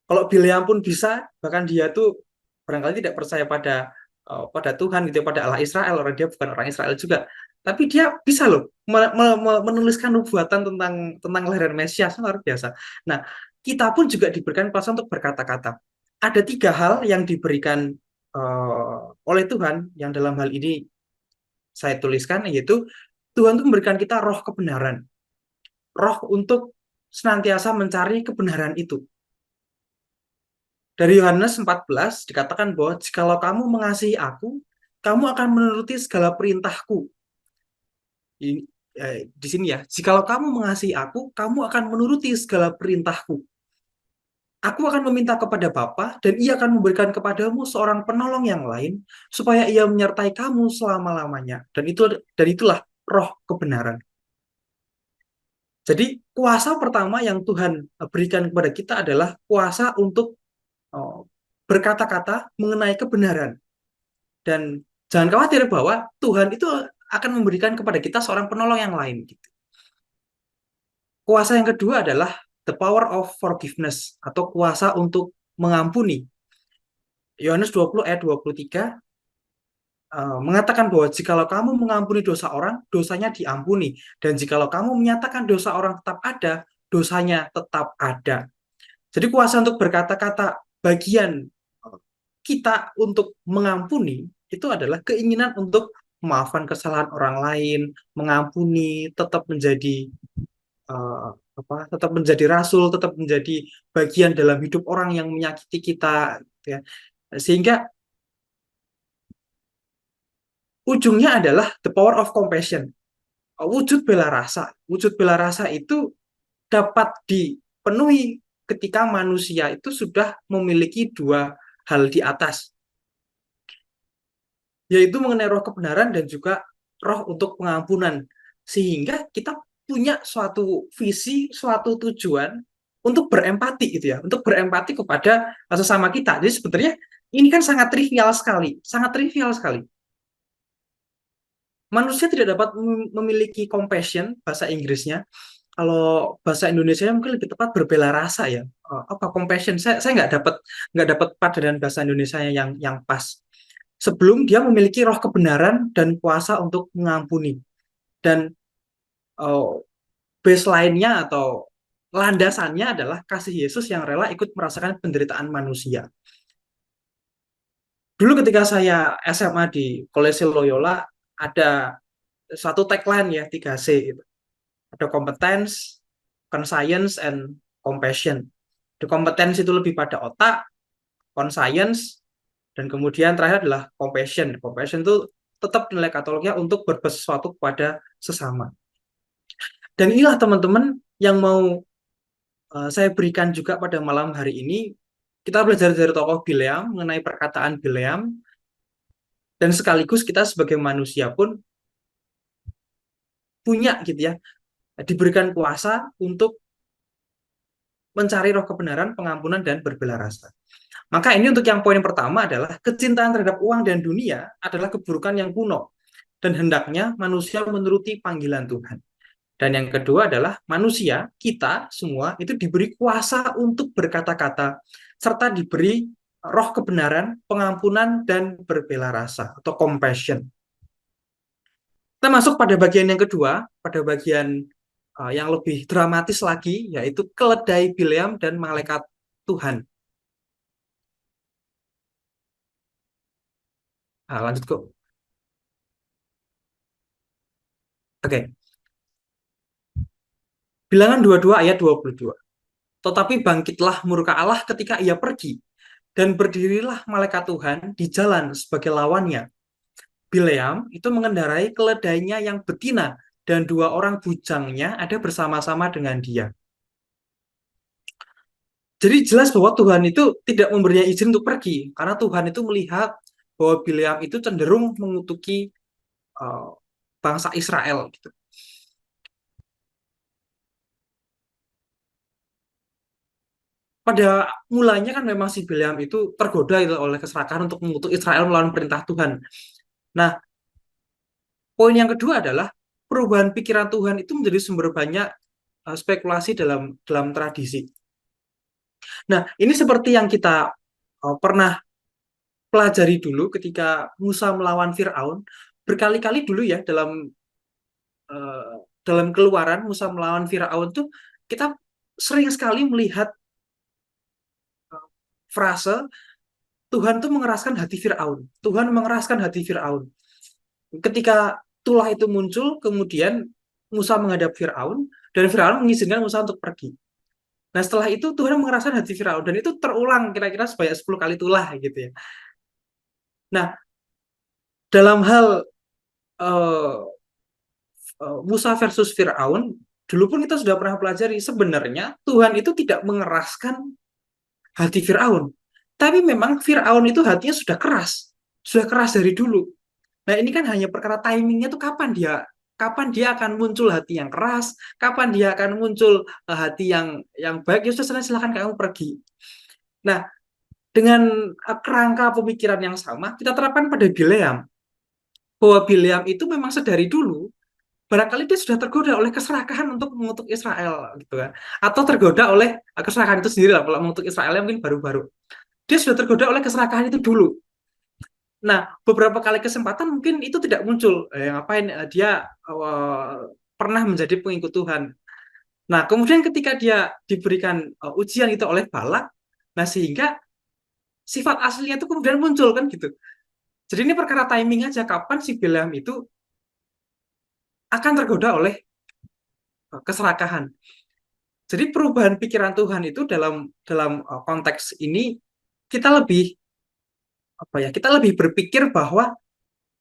Speaker 2: Kalau Bileam pun bisa, bahkan dia tuh barangkali tidak percaya pada Tuhan gitu, pada Allah Israel, orang dia bukan orang Israel juga. Tapi dia bisa loh menuliskan nubuatan tentang kelahiran Mesias, luar biasa. Nah, kita pun juga diberikan kuasa untuk berkata-kata. Ada 3 hal yang diberikan oleh Tuhan yang dalam hal ini saya tuliskan, yaitu Tuhan itu memberikan kita roh kebenaran, roh untuk senantiasa mencari kebenaran itu. Dari Yohanes 14 dikatakan bahwa jikalau kamu mengasihi aku, kamu akan menuruti segala perintahku. Di sini ya, jikalau kamu mengasihi aku, kamu akan menuruti segala perintahku. Aku akan meminta kepada Bapa dan ia akan memberikan kepadamu seorang penolong yang lain supaya ia menyertai kamu selama-lamanya. Dan itulah roh kebenaran. Jadi kuasa pertama yang Tuhan berikan kepada kita adalah kuasa untuk berkata-kata mengenai kebenaran. Dan jangan khawatir bahwa Tuhan itu akan memberikan kepada kita seorang penolong yang lain. Kuasa yang kedua adalah the power of forgiveness atau kuasa untuk mengampuni. Yohanes 20 ayat 23 mengatakan bahwa jikalau kamu mengampuni dosa orang, dosanya diampuni. Dan jikalau kamu menyatakan dosa orang tetap ada, dosanya tetap ada. Jadi kuasa untuk berkata-kata bagian kita untuk mengampuni itu adalah keinginan untuk memaafkan kesalahan orang lain, mengampuni, tetap menjadi eh, tetap menjadi rasul, tetap menjadi bagian dalam hidup orang yang menyakiti kita, gitu ya. Sehingga ujungnya adalah the power of compassion. Wujud bela rasa. Wujud bela rasa itu dapat dipenuhi ketika manusia itu sudah memiliki dua hal di atas, yaitu mengenai roh kebenaran dan juga roh untuk pengampunan. Sehingga kita punya suatu visi, suatu tujuan untuk berempati gitu ya, untuk berempati kepada sesama kita. Jadi sebenarnya ini kan sangat trivial sekali, sangat trivial sekali. Manusia tidak dapat memiliki compassion, bahasa Inggrisnya. Kalau bahasa Indonesia mungkin lebih tepat berbela rasa ya. Apa compassion? Saya nggak dapat padanan bahasa Indonesia yang pas. Sebelum dia memiliki roh kebenaran dan kuasa untuk mengampuni. Dan uh, baseline-nya atau landasannya adalah kasih Yesus yang rela ikut merasakan penderitaan manusia. Dulu ketika saya SMA di Kolese Loyola, ada satu tagline ya, 3C gitu. Ada competence, conscience, and compassion. The competence itu lebih pada otak, conscience, dan kemudian terakhir adalah compassion. Compassion itu tetap nilai katolognya untuk berbuat sesuatu kepada sesama. Dan inilah teman-teman yang mau saya berikan juga pada malam hari ini. Kita belajar dari tokoh Bileam mengenai perkataan Bileam, dan sekaligus kita sebagai manusia pun punya gitu ya, diberikan kuasa untuk mencari roh kebenaran, pengampunan, dan berbela rasa. Maka ini untuk yang poin pertama adalah kecintaan terhadap uang dan dunia adalah keburukan yang kuno dan hendaknya manusia menuruti panggilan Tuhan. Dan yang kedua adalah manusia, kita semua itu diberi kuasa untuk berkata-kata serta diberi roh kebenaran, pengampunan, dan berbela rasa atau compassion. Kita masuk pada bagian yang kedua, pada bagian yang lebih dramatis lagi, yaitu keledai Bileam dan malaikat Tuhan. Nah, lanjut kok. Oke. Bilangan 22 ayat 22. Tetapi bangkitlah murka Allah ketika ia pergi, dan berdirilah malaikat Tuhan di jalan sebagai lawannya. Bileam itu mengendarai keledainya yang betina, dan dua orang bujangnya ada bersama-sama dengan dia. Jadi jelas bahwa Tuhan itu tidak memberinya izin untuk pergi, karena Tuhan itu melihat bahwa Bileam itu cenderung mengutuki bangsa Israel gitu. Pada mulanya kan memang si Bileam itu tergoda oleh keserakahan untuk mengutuk Israel melawan perintah Tuhan. Nah, poin yang kedua adalah perubahan pikiran Tuhan itu menjadi sumber banyak spekulasi dalam tradisi. Nah, ini seperti yang kita pernah pelajari dulu ketika Musa melawan Firaun. Berkali-kali dulu ya dalam Keluaran Musa melawan Firaun tuh kita sering sekali melihat frase Tuhan tuh mengeraskan hati Firaun. Tuhan mengeraskan hati Firaun. Ketika tulah itu muncul, kemudian Musa menghadap Firaun dan Firaun mengizinkan Musa untuk pergi. Nah, setelah itu Tuhan mengeraskan hati Firaun dan itu terulang kira-kira sebanyak 10 kali tulah gitu ya. Nah, dalam hal uh, Musa versus Firaun, dulu pun kita sudah pernah pelajari sebenarnya Tuhan itu tidak mengeraskan hati Firaun. Tapi memang Firaun itu hatinya sudah keras dari dulu. Nah, ini kan hanya perkara timingnya tuh kapan dia akan muncul hati yang keras, kapan dia akan muncul hati yang baik. Ya sudah, silakan kamu pergi. Nah, dengan kerangka pemikiran yang sama, kita terapkan pada Bileam. Bahwa Bileam itu memang sedari dulu barangkali dia sudah tergoda oleh keserakahan untuk mengutuk Israel gitu kan, atau tergoda oleh keserakahan itu sendiri lah. Kalau mengutuk Israel mungkin baru-baru dia sudah tergoda oleh keserakahan itu dulu. Nah, beberapa kali kesempatan mungkin itu tidak muncul. Ngapain dia pernah menjadi pengikut Tuhan. Nah, kemudian ketika dia diberikan ujian itu oleh Balak, nah sehingga sifat aslinya itu kemudian muncul kan gitu. Jadi ini perkara timing aja kapan si Bileam itu akan tergoda oleh keserakahan. Jadi perubahan pikiran Tuhan itu dalam dalam konteks ini kita lebih apa ya? Kita lebih berpikir bahwa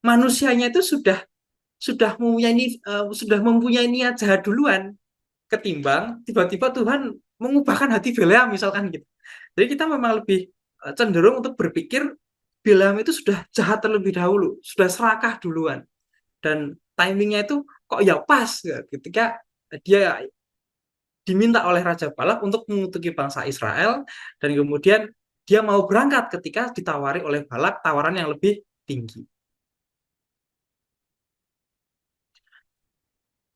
Speaker 2: manusianya itu sudah mempunyai niat jahat duluan ketimbang tiba-tiba Tuhan mengubahkan hati Bileam misalkan gitu. Jadi kita memang lebih cenderung untuk berpikir Bileam itu sudah jahat terlebih dahulu, sudah serakah duluan dan timingnya itu kok ya pas ya, ketika dia diminta oleh Raja Balak untuk mengutuki bangsa Israel dan kemudian dia mau berangkat ketika ditawari oleh Balak tawaran yang lebih tinggi.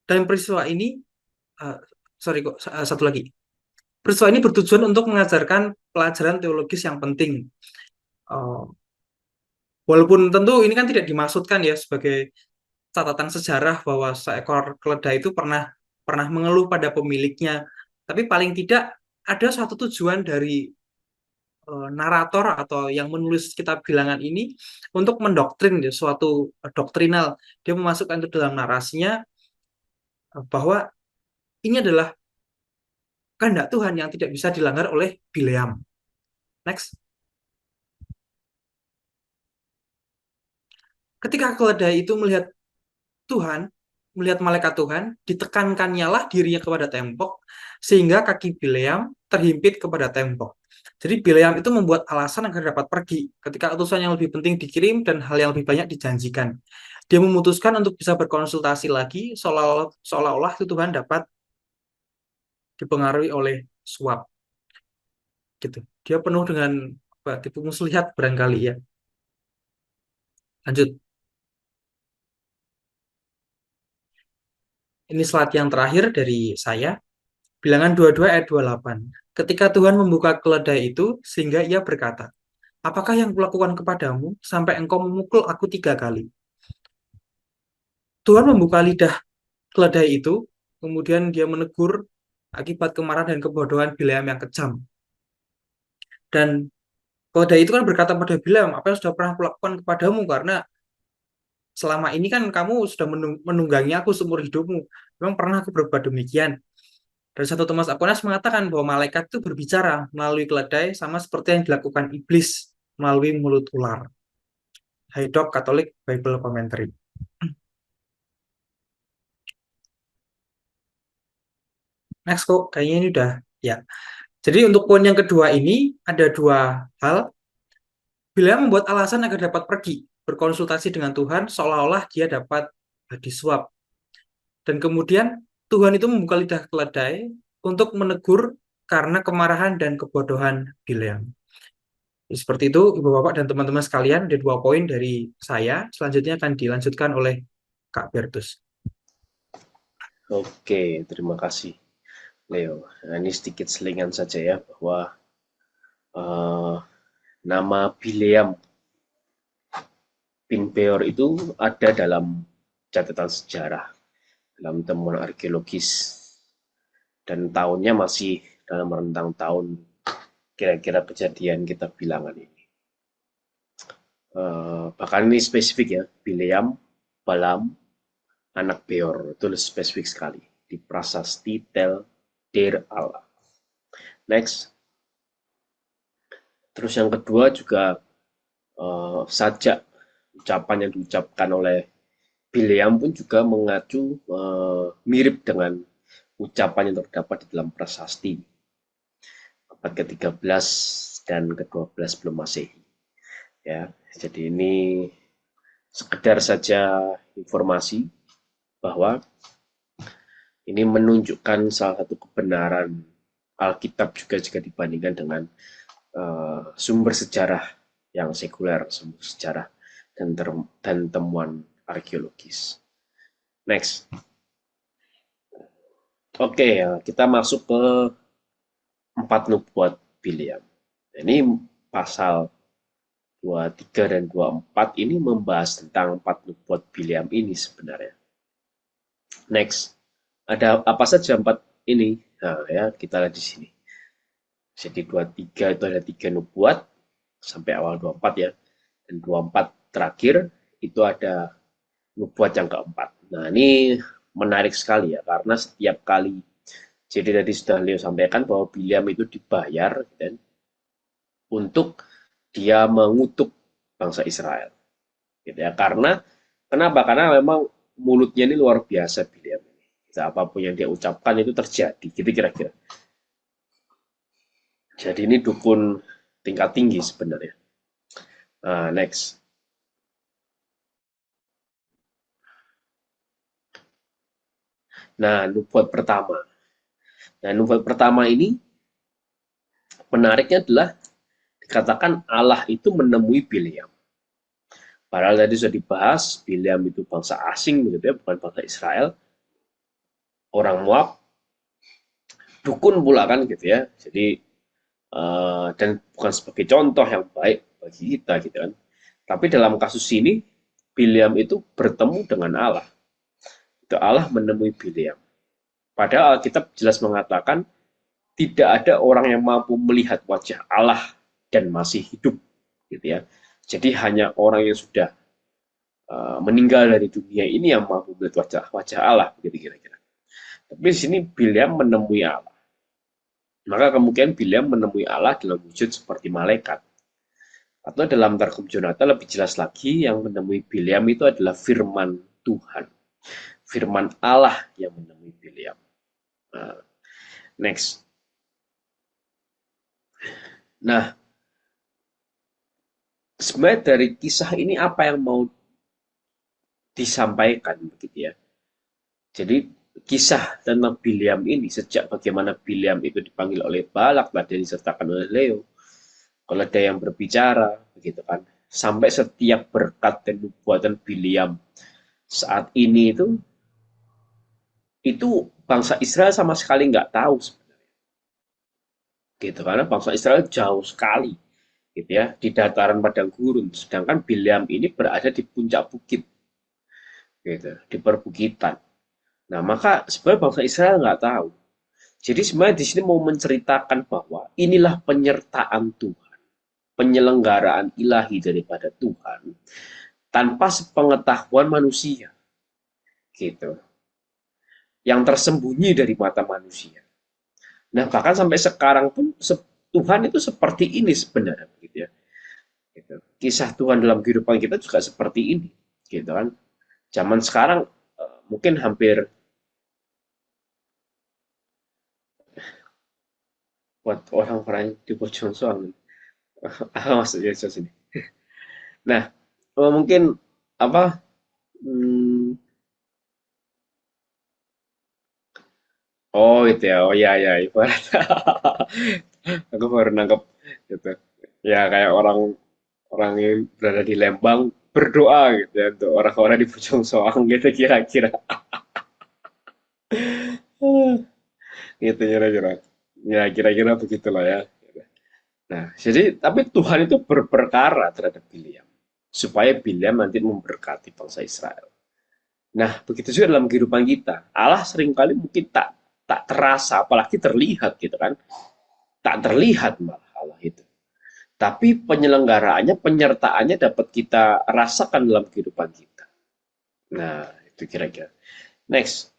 Speaker 2: Dan peristiwa ini, uh, sorry kok, satu lagi. Peristiwa ini bertujuan untuk mengajarkan pelajaran teologis yang penting. Uh, Walaupun tentu ini kan tidak dimaksudkan ya sebagai catatan sejarah bahwa seekor keledai itu pernah pernah mengeluh pada pemiliknya, tapi paling tidak ada satu tujuan dari narator atau yang menulis kitab bilangan ini untuk mendoktrin ya, suatu doktrinal. Dia memasukkan itu dalam narasinya bahwa ini adalah kehendak Tuhan yang tidak bisa dilanggar oleh Bileam. Next. Ketika keledai itu melihat Tuhan, melihat malaikat Tuhan, ditekankannya lah dirinya kepada tembok, sehingga kaki Bileam terhimpit kepada tembok. Jadi Bileam itu membuat alasan agar dapat pergi ketika utusan yang lebih penting dikirim dan hal yang lebih banyak dijanjikan. Dia memutuskan untuk bisa berkonsultasi lagi, seolah-olah itu Tuhan dapat dipengaruhi oleh suap. Gitu. Dia penuh dengan tipu muslihat barangkali ya. Lanjut. Ini slide yang terakhir dari saya. Bilangan 22 ayat 28. Ketika Tuhan membuka keledai itu, sehingga ia berkata, apakah yang kulakukan kepadamu sampai engkau memukul aku 3 kali? Tuhan membuka lidah keledai itu, kemudian dia menegur akibat kemarahan dan kebodohan Bileam yang kejam. Dan keledai itu kan berkata pada Bileam, apa yang sudah pernah kulakukan kepadamu, karena selama ini kan kamu sudah menunggangi aku seumur hidupmu. Memang pernah aku berbuat demikian. Dan Santo Thomas Aquinas mengatakan bahwa malaikat itu berbicara melalui keledai sama seperti yang dilakukan iblis melalui mulut ular. Haydock Catholic Bible Commentary. Next kok, kayaknya ini udah ya. Jadi untuk poin yang kedua ini ada 2 hal. Bila membuat alasan agar dapat pergi, berkonsultasi dengan Tuhan seolah-olah dia dapat disuap. Dan kemudian Tuhan itu membuka lidah keledai untuk menegur karena kemarahan dan kebodohan Bileam. Seperti itu, Ibu Bapak dan teman-teman sekalian, ada 2 poin dari saya. Selanjutnya akan dilanjutkan oleh Kak Bertus.
Speaker 3: Oke, terima kasih, Leo. Nah, ini sedikit selingan saja ya, bahwa nama Bileam bin Beor itu ada dalam catatan sejarah, dalam temuan arkeologis, dan tahunnya masih dalam rentang tahun kira-kira kejadian kitab bilangan ini. Bahkan ini spesifik ya, Bileam, Balaam, anak Beor, itu spesifik sekali di prasasti Tel Deir Allah. Next. Terus yang kedua juga sajak ucapan yang diucapkan oleh Bileam pun juga mengacu mirip dengan ucapan yang terdapat di dalam prasasti abad ke-13 dan ke-12 sebelum Masehi. Ya, jadi ini sekedar saja informasi bahwa ini menunjukkan salah satu kebenaran Alkitab juga jika dibandingkan dengan sumber sejarah yang sekuler, sumber sejarah dan temuan arkeologis. Next. Oke, kita masuk ke 4 nubuat Bileam. Ini pasal 23 dan 24 ini membahas tentang 4 nubuat Bileam ini sebenarnya. Next. Ada apa saja 4 ini? Nah, ya, kita lihat di sini. Jadi 23 itu ada 3 nubuat sampai awal 24 ya. Dan 24 terakhir itu ada nubuat yang keempat. Nah, ini menarik sekali ya, karena setiap kali, jadi tadi sudah Leo sampaikan bahwa Bileam itu dibayar dan untuk dia mengutuk bangsa Israel, gitu ya. Karena kenapa? Karena memang mulutnya ini luar biasa Bileam ini. Apapun yang dia ucapkan itu terjadi, gitu kira-kira. Jadi ini dukun tingkat tinggi sebenarnya. Nah, next. Nah, nubuat pertama. Nah, nubuat pertama ini menariknya adalah dikatakan Allah itu menemui Bileam. Padahal tadi sudah dibahas, Bileam itu bangsa asing, begitu ya, bukan bangsa Israel. Orang Moab, dukun pula kan gitu ya. Jadi dan bukan sebagai contoh yang baik bagi kita gitu kan. Tapi dalam kasus ini Bileam itu bertemu dengan Allah. Itu Allah menemui Bileam. Padahal Alkitab jelas mengatakan tidak ada orang yang mampu melihat wajah Allah dan masih hidup gitu ya. Jadi hanya orang yang sudah meninggal dari dunia ini yang mampu melihat wajah Allah begitu kira-kira. Tapi di sini Bileam menemui Allah. Maka kemungkinan Bileam menemui Allah dalam wujud seperti malaikat. Atau dalam Targum Jonathan lebih jelas lagi, yang menemui Bileam itu adalah firman Tuhan. Firman Allah yang menemui Bileam. Nah, next. Nah, sebenarnya dari kisah ini apa yang mau disampaikan begitu ya. Jadi kisah tentang Bileam ini, sejak bagaimana Bileam itu dipanggil oleh Balak, dan disertakan oleh Leo, kalau ada yang berbicara, begitu kan, sampai setiap berkat dan nubuatan Bileam saat ini itu bangsa Israel sama sekali nggak tahu sebenarnya, gitu, karena bangsa Israel jauh sekali, gitu ya, di dataran padang gurun, sedangkan Bileam ini berada di puncak bukit, gitu, di perbukitan. Nah, maka sebenarnya bangsa Israel nggak tahu. Jadi sebenarnya di sini mau menceritakan bahwa inilah penyertaan Tuhan, penyelenggaraan ilahi daripada Tuhan tanpa sepengetahuan manusia, gitu, yang tersembunyi dari mata manusia. Nah, bahkan sampai sekarang pun Tuhan itu seperti ini sebenarnya, gitu ya. Gitu. Kisah Tuhan dalam kehidupan kita juga seperti ini, gitu kan. Zaman sekarang mungkin hampir buat orang-orang di Bojong Soang. Maksudnya sini. Nah, mungkin apa? Oh itu ya, oh ya ya, ibarat aku baru nangkep gitu. Ya kayak orang orang yang berada di Lembang berdoa gitu ya untuk orang-orang di Bojong Soang gitu kira-kira. Gitu kira-kira. Ya kira-kira begitulah ya. Nah, jadi tapi Tuhan itu berperkara terhadap Bileam supaya Bileam nanti memberkati bangsa Israel. Nah, begitu juga dalam kehidupan kita. Allah seringkali mungkin tak terasa, apalagi terlihat gitu kan. Tak terlihat malah Allah itu. Tapi penyelenggaraannya, penyertaannya dapat kita rasakan dalam kehidupan kita. Nah, itu kira-kira. Next.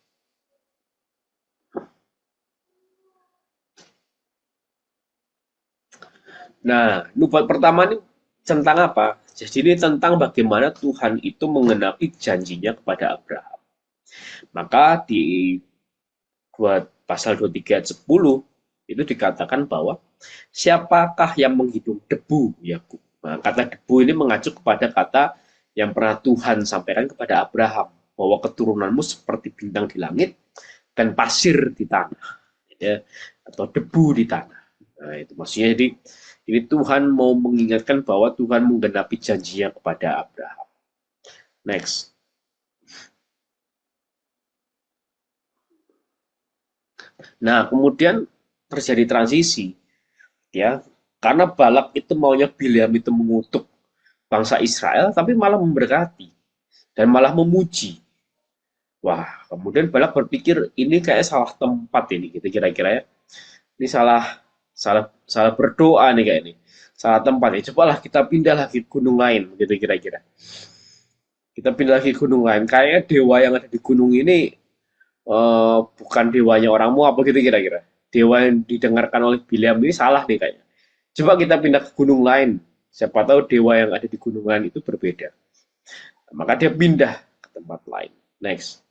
Speaker 3: Nah, nubuat pertama ini tentang apa? Jadi ini tentang bagaimana Tuhan itu mengenapi janjinya kepada Abraham. Maka di pasal 23 ayat 10 itu dikatakan bahwa siapakah yang menghitung debu Yakub. Nah, kata debu ini mengacu kepada kata yang pernah Tuhan sampaikan kepada Abraham, bahwa keturunanmu seperti bintang di langit dan pasir di tanah, ya, atau debu di tanah. Nah, itu maksudnya ini Tuhan mau mengingatkan bahwa Tuhan menggenapi janjinya kepada Abraham. Next. Nah, kemudian terjadi transisi, ya, karena Balak itu maunya Bileam itu mengutuk bangsa Israel, tapi malah memberkati dan malah memuji. Wah, kemudian Balak berpikir ini kayak salah tempat ini, gitu kira-kira ya. Ini salah berdoa nih kayak ini. salah tempat ya. Cobalah kita pindah lagi ke gunung lain, gitu kira-kira. Kita pindah lagi ke gunung lain. Kayaknya dewa yang ada di gunung ini bukan dewanya orang Moab begitu kira-kira. Dewa yang didengarkan oleh Bileam ini salah nih kayaknya. Coba kita pindah ke gunung lain. Siapa tahu dewa yang ada di gunung lain itu berbeda. Maka dia pindah ke tempat lain. Next.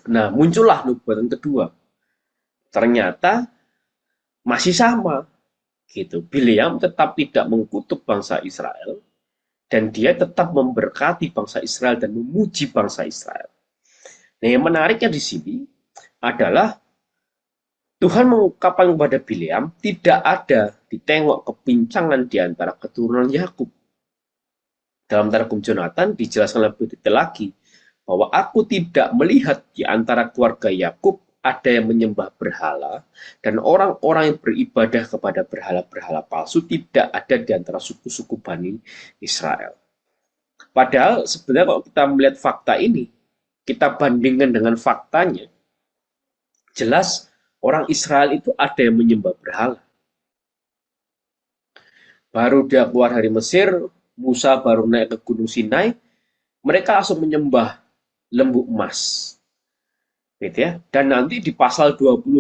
Speaker 3: Nah, muncullah nubuatan kedua. Ternyata masih sama gitu. Bileam tetap tidak mengkutuk bangsa Israel dan dia tetap memberkati bangsa Israel dan memuji bangsa Israel. Nah, yang menariknya di sini adalah Tuhan mengungkapkan kepada Bileam tidak ada ditengok kepincangan di antara keturunan Yakub. Dalam Targum Jonathan dijelaskan lebih detail lagi bahwa aku tidak melihat di antara keluarga Yakub ada yang menyembah berhala dan orang-orang yang beribadah kepada berhala-berhala palsu tidak ada di antara suku-suku Bani Israel. Padahal sebenarnya kalau kita melihat fakta ini, kita bandingkan dengan faktanya, jelas orang Israel itu ada yang menyembah berhala. Baru dia keluar dari Mesir, Musa baru naik ke Gunung Sinai, mereka langsung menyembah lembu emas. Gitu ya. Dan nanti di pasal 25,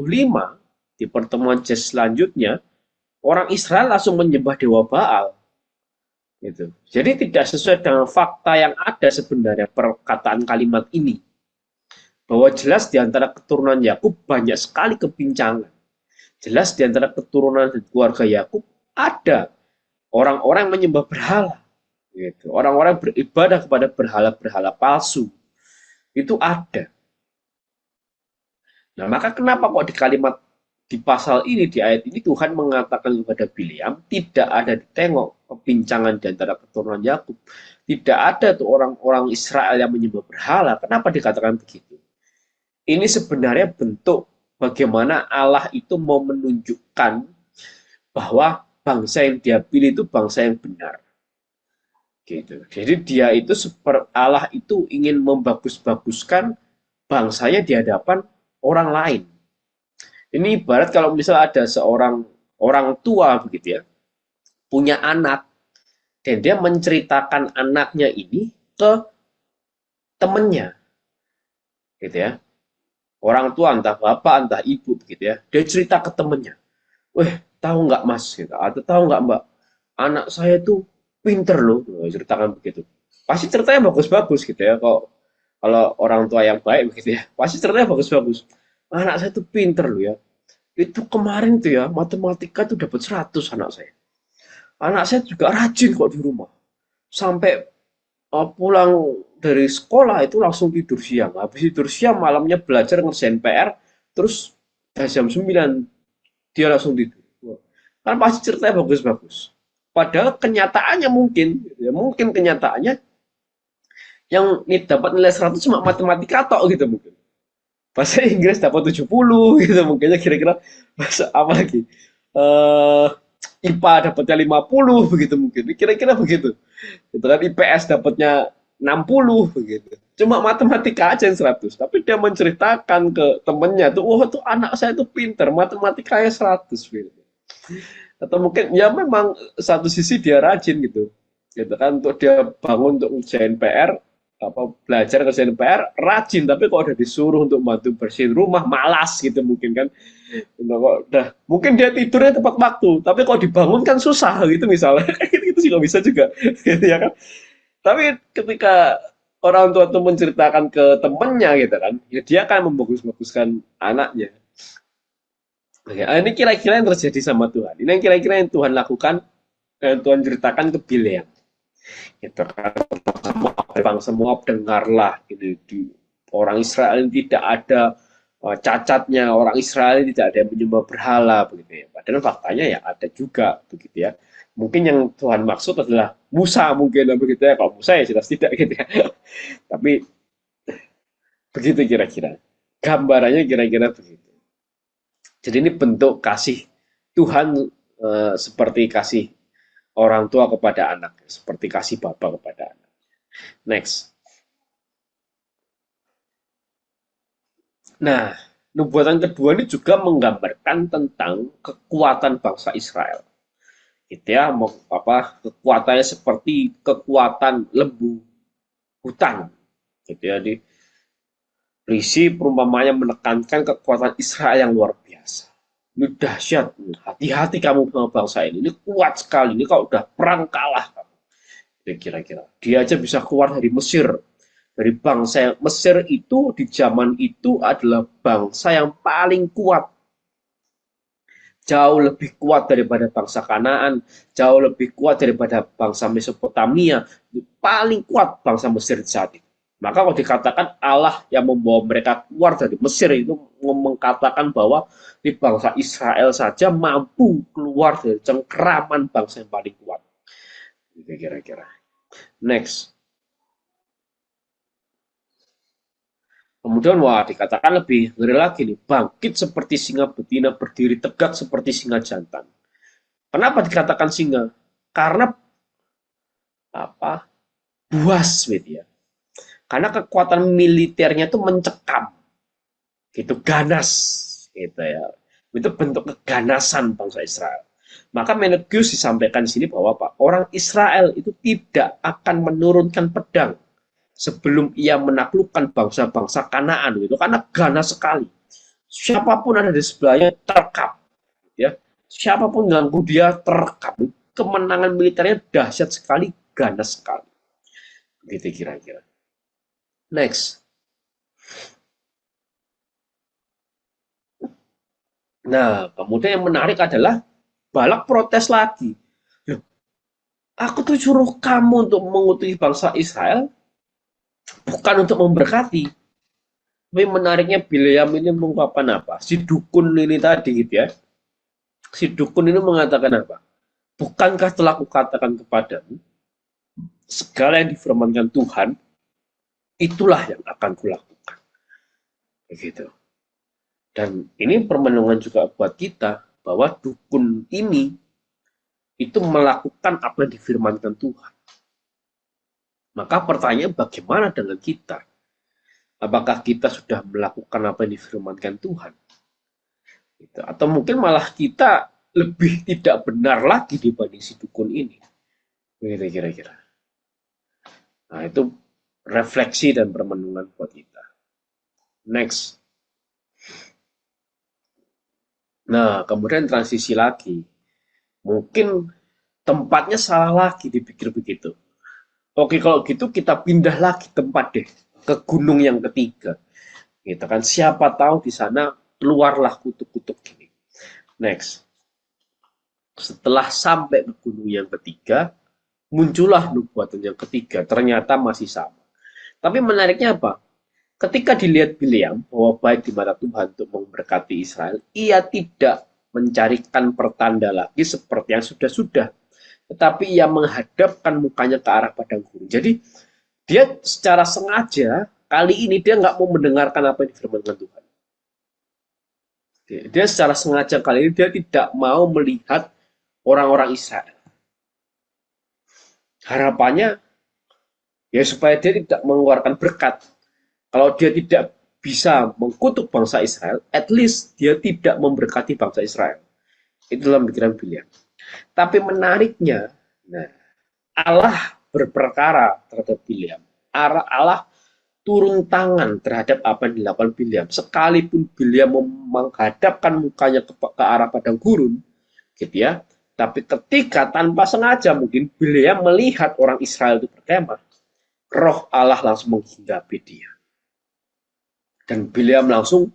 Speaker 3: di pertemuan selanjutnya, orang Israel langsung menyembah dewa Baal. Gitu. Jadi tidak sesuai dengan fakta yang ada sebenarnya perkataan kalimat ini. Bahwa jelas di antara keturunan Yakub banyak sekali kepincangan. Jelas di antara keturunan dan keluarga Yakub ada orang-orang yang menyembah berhala. Gitu. Orang-orang beribadah kepada berhala-berhala palsu. Itu ada. Nah, maka kenapa kok di kalimat di pasal ini, di ayat ini Tuhan mengatakan kepada Bileam tidak ada ditengok kepincangan di antara keturunan Yakub. Tidak ada tuh orang-orang Israel yang menyembah berhala. Kenapa dikatakan begitu? Ini sebenarnya bentuk bagaimana Allah itu mau menunjukkan bahwa bangsa yang dia pilih itu bangsa yang benar. Gitu. Jadi dia itu Allah itu ingin membagus-baguskan bangsanya di hadapan orang lain. Ini ibarat kalau misal ada seorang orang tua begitu ya, punya anak dan dia menceritakan anaknya ini ke temennya, gitu ya. Orang tua entah bapak entah ibu begitu ya, dia cerita ke temennya, weh tahu nggak mas, gitu, atau tahu nggak mbak, anak saya tuh pinter loh, ceritakan begitu. Pasti ceritanya bagus-bagus gitu ya, kalau orang tua yang baik begitu ya, pasti ceritanya bagus-bagus. Anak saya tuh pinter loh ya. Itu kemarin tuh ya, matematika tuh dapat 100 anak saya. Anak saya juga rajin kok di rumah. Sampai pulang dari sekolah itu langsung tidur siang. Habis tidur siang malamnya belajar ngerjain PR, terus jam 9 dia langsung tidur. Kan pasti ceritanya bagus-bagus. Padahal kenyataannya mungkin, ya mungkin kenyataannya yang dapat nilai 100 cuma matematika tok gitu mungkin. Bahasa Inggris dapat 70 gitu mungkinnya kira-kira bahasa apa lagi? IPA dapatnya 50 begitu mungkin. Kira-kira begitu. Gitu kan IPS dapatnya 60 begitu. Cuma matematika aja yang 100. Tapi dia menceritakan ke temennya tuh, "Wah, tuh anak saya tuh pinter, matematikanya 100 gitu." Atau mungkin ya memang satu sisi dia rajin gitu. Gitu kan untuk dia bangun untuk ngerjain PR, apa belajar kerjain PR rajin, tapi kok udah disuruh untuk bantu bersihin rumah malas gitu mungkin kan. Kok udah mungkin dia tidurnya tepat waktu, tapi kalau dibangun kan susah gitu misalnya. Itu juga bisa juga gitu ya kan. Tapi ketika orang tua itu menceritakan ke temennya gitu kan, ya dia akan membagus-baguskan anaknya. Oke, ini kira-kira yang terjadi sama Tuhan. Ini yang kira-kira yang Tuhan lakukan, yang Tuhan ceritakan ke Bileam. Gitu kan, bangsa Moab dengarlah gitu, di orang Israel tidak ada cacatnya, orang Israel tidak ada yang menyembah berhala begitu ya. Padahal faktanya ya ada juga begitu ya. Mungkin yang Tuhan maksud adalah Musa mungkin begitu ya. Kalau Musa ya jelas tidak gitu ya. Tapi begitu kira-kira. Gambarannya kira-kira begitu. Jadi ini bentuk kasih Tuhan seperti kasih orang tua kepada anak, seperti kasih bapak kepada anak. Next. Nah, nubuatan kedua ini juga menggambarkan tentang kekuatan bangsa Israel. gitu ya, kekuatannya seperti kekuatan lembu hutan, gitu ya. Berisi perumpamannya menekankan kekuatan Israel yang luar biasa. Ini dahsyat, hati-hati kamu sama bangsa ini kuat sekali, ini kalau udah perang kalah kamu. Kira-kira dia aja bisa keluar dari Mesir, dari bangsa yang Mesir itu di zaman itu adalah bangsa yang paling kuat, jauh lebih kuat daripada bangsa Kanaan, jauh lebih kuat daripada bangsa Mesopotamia, paling kuat bangsa Mesir saat itu. Maka kalau dikatakan Allah yang membawa mereka keluar dari Mesir itu mengatakan bahwa di bangsa Israel saja mampu keluar dari cengkeraman bangsa yang paling kuat. Kira-kira. Next. Kemudian dikatakan lebih ngeri lagi nih, bangkit seperti singa betina, berdiri tegak seperti singa jantan. Kenapa dikatakan singa? Karena buas gitu ya. Karena kekuatan militernya itu mencekam, gitu, ganas, gitu ya. Itu bentuk keganasan bangsa Israel. Maka Menegius disampaikan di sini bahwa orang Israel itu tidak akan menurunkan pedang sebelum ia menaklukkan bangsa-bangsa Kanaan, gitu, karena ganas sekali. Siapapun ada di sebelahnya terkam, ya. Siapapun ganggu dia terkam. Kemenangan militernya dahsyat sekali, ganas sekali. Gitu kira-kira. Next. Nah, kemudian yang menarik adalah Balak protes lagi. Loh, aku tuh suruh kamu untuk mengutuki bangsa Israel, bukan untuk memberkati. Tapi menariknya Bileam ini mengungkapkan apa? Si dukun ini tadi gitu ya. Si dukun ini mengatakan apa? Bukankah telah kukatakan kepadamu, segala yang difirmankan Tuhan, itulah yang akan kulakukan. Begitu. Dan ini permenungan juga buat kita, bahwa dukun ini itu melakukan apa yang difirmankan Tuhan. Maka pertanyaan bagaimana dengan kita? Apakah kita sudah melakukan apa yang difirmankan Tuhan? Atau mungkin malah kita lebih tidak benar lagi dibanding si dukun ini. Begitu kira-kira. Nah, itu refleksi dan permenungan buat kita. Next. Nah, kemudian transisi lagi. Mungkin tempatnya salah lagi dipikir begitu. Oke, kalau gitu kita pindah lagi tempat deh ke gunung yang ketiga. Gitu kan, siapa tahu di sana keluarlah kutuk-kutuk ini. Next. Setelah sampai ke gunung yang ketiga, muncullah nubuatan yang ketiga. Ternyata masih sama. Tapi menariknya apa? Ketika dilihat Bileam bahwa baik di mata Tuhan untuk memberkati Israel, ia tidak mencarikan pertanda lagi seperti yang sudah-sudah. Tetapi ia menghadapkan mukanya ke arah padang gurun. Jadi dia secara sengaja kali ini dia nggak mau mendengarkan apa yang difirmankan Tuhan. Dia secara sengaja kali ini dia tidak mau melihat orang-orang Israel. Harapannya ya supaya dia tidak mengeluarkan berkat. Kalau dia tidak bisa mengkutuk bangsa Israel, at least dia tidak memberkati bangsa Israel. Itu dalam pikiran Bileam. Tapi menariknya, Allah berperkara terhadap Bileam. Allah turun tangan terhadap apa yang dilakukan Bileam. Sekalipun Bileam menghadapkan mukanya ke arah padang gurun, gitu ya. Tapi ketika tanpa sengaja mungkin Bileam melihat orang Israel itu berkemah, roh Allah langsung menghinggapi dia. Dan Bileam langsung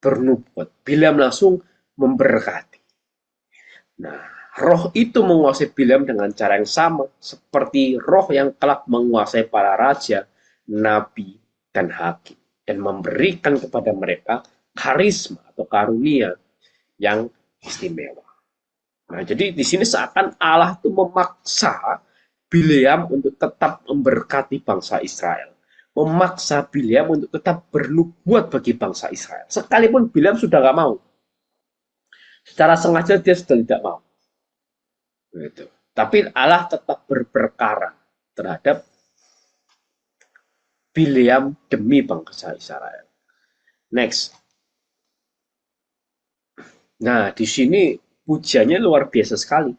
Speaker 3: bernubuat. Bileam langsung memberkati. Nah, roh itu menguasai Bileam dengan cara yang sama seperti roh yang kelak menguasai para raja, nabi, dan hakim. Dan memberikan kepada mereka karisma atau karunia yang istimewa. Nah, jadi di sini seakan Allah itu memaksa Bileam untuk tetap memberkati bangsa Israel. Memaksa Bileam untuk tetap bernubuat bagi bangsa Israel. Sekalipun Bileam sudah nggak mau. Secara sengaja dia sudah tidak mau. Gitu. Tapi Allah tetap berperkara terhadap Bileam demi bangsa Israel. Next. Nah, di sini pujiannya luar biasa sekali.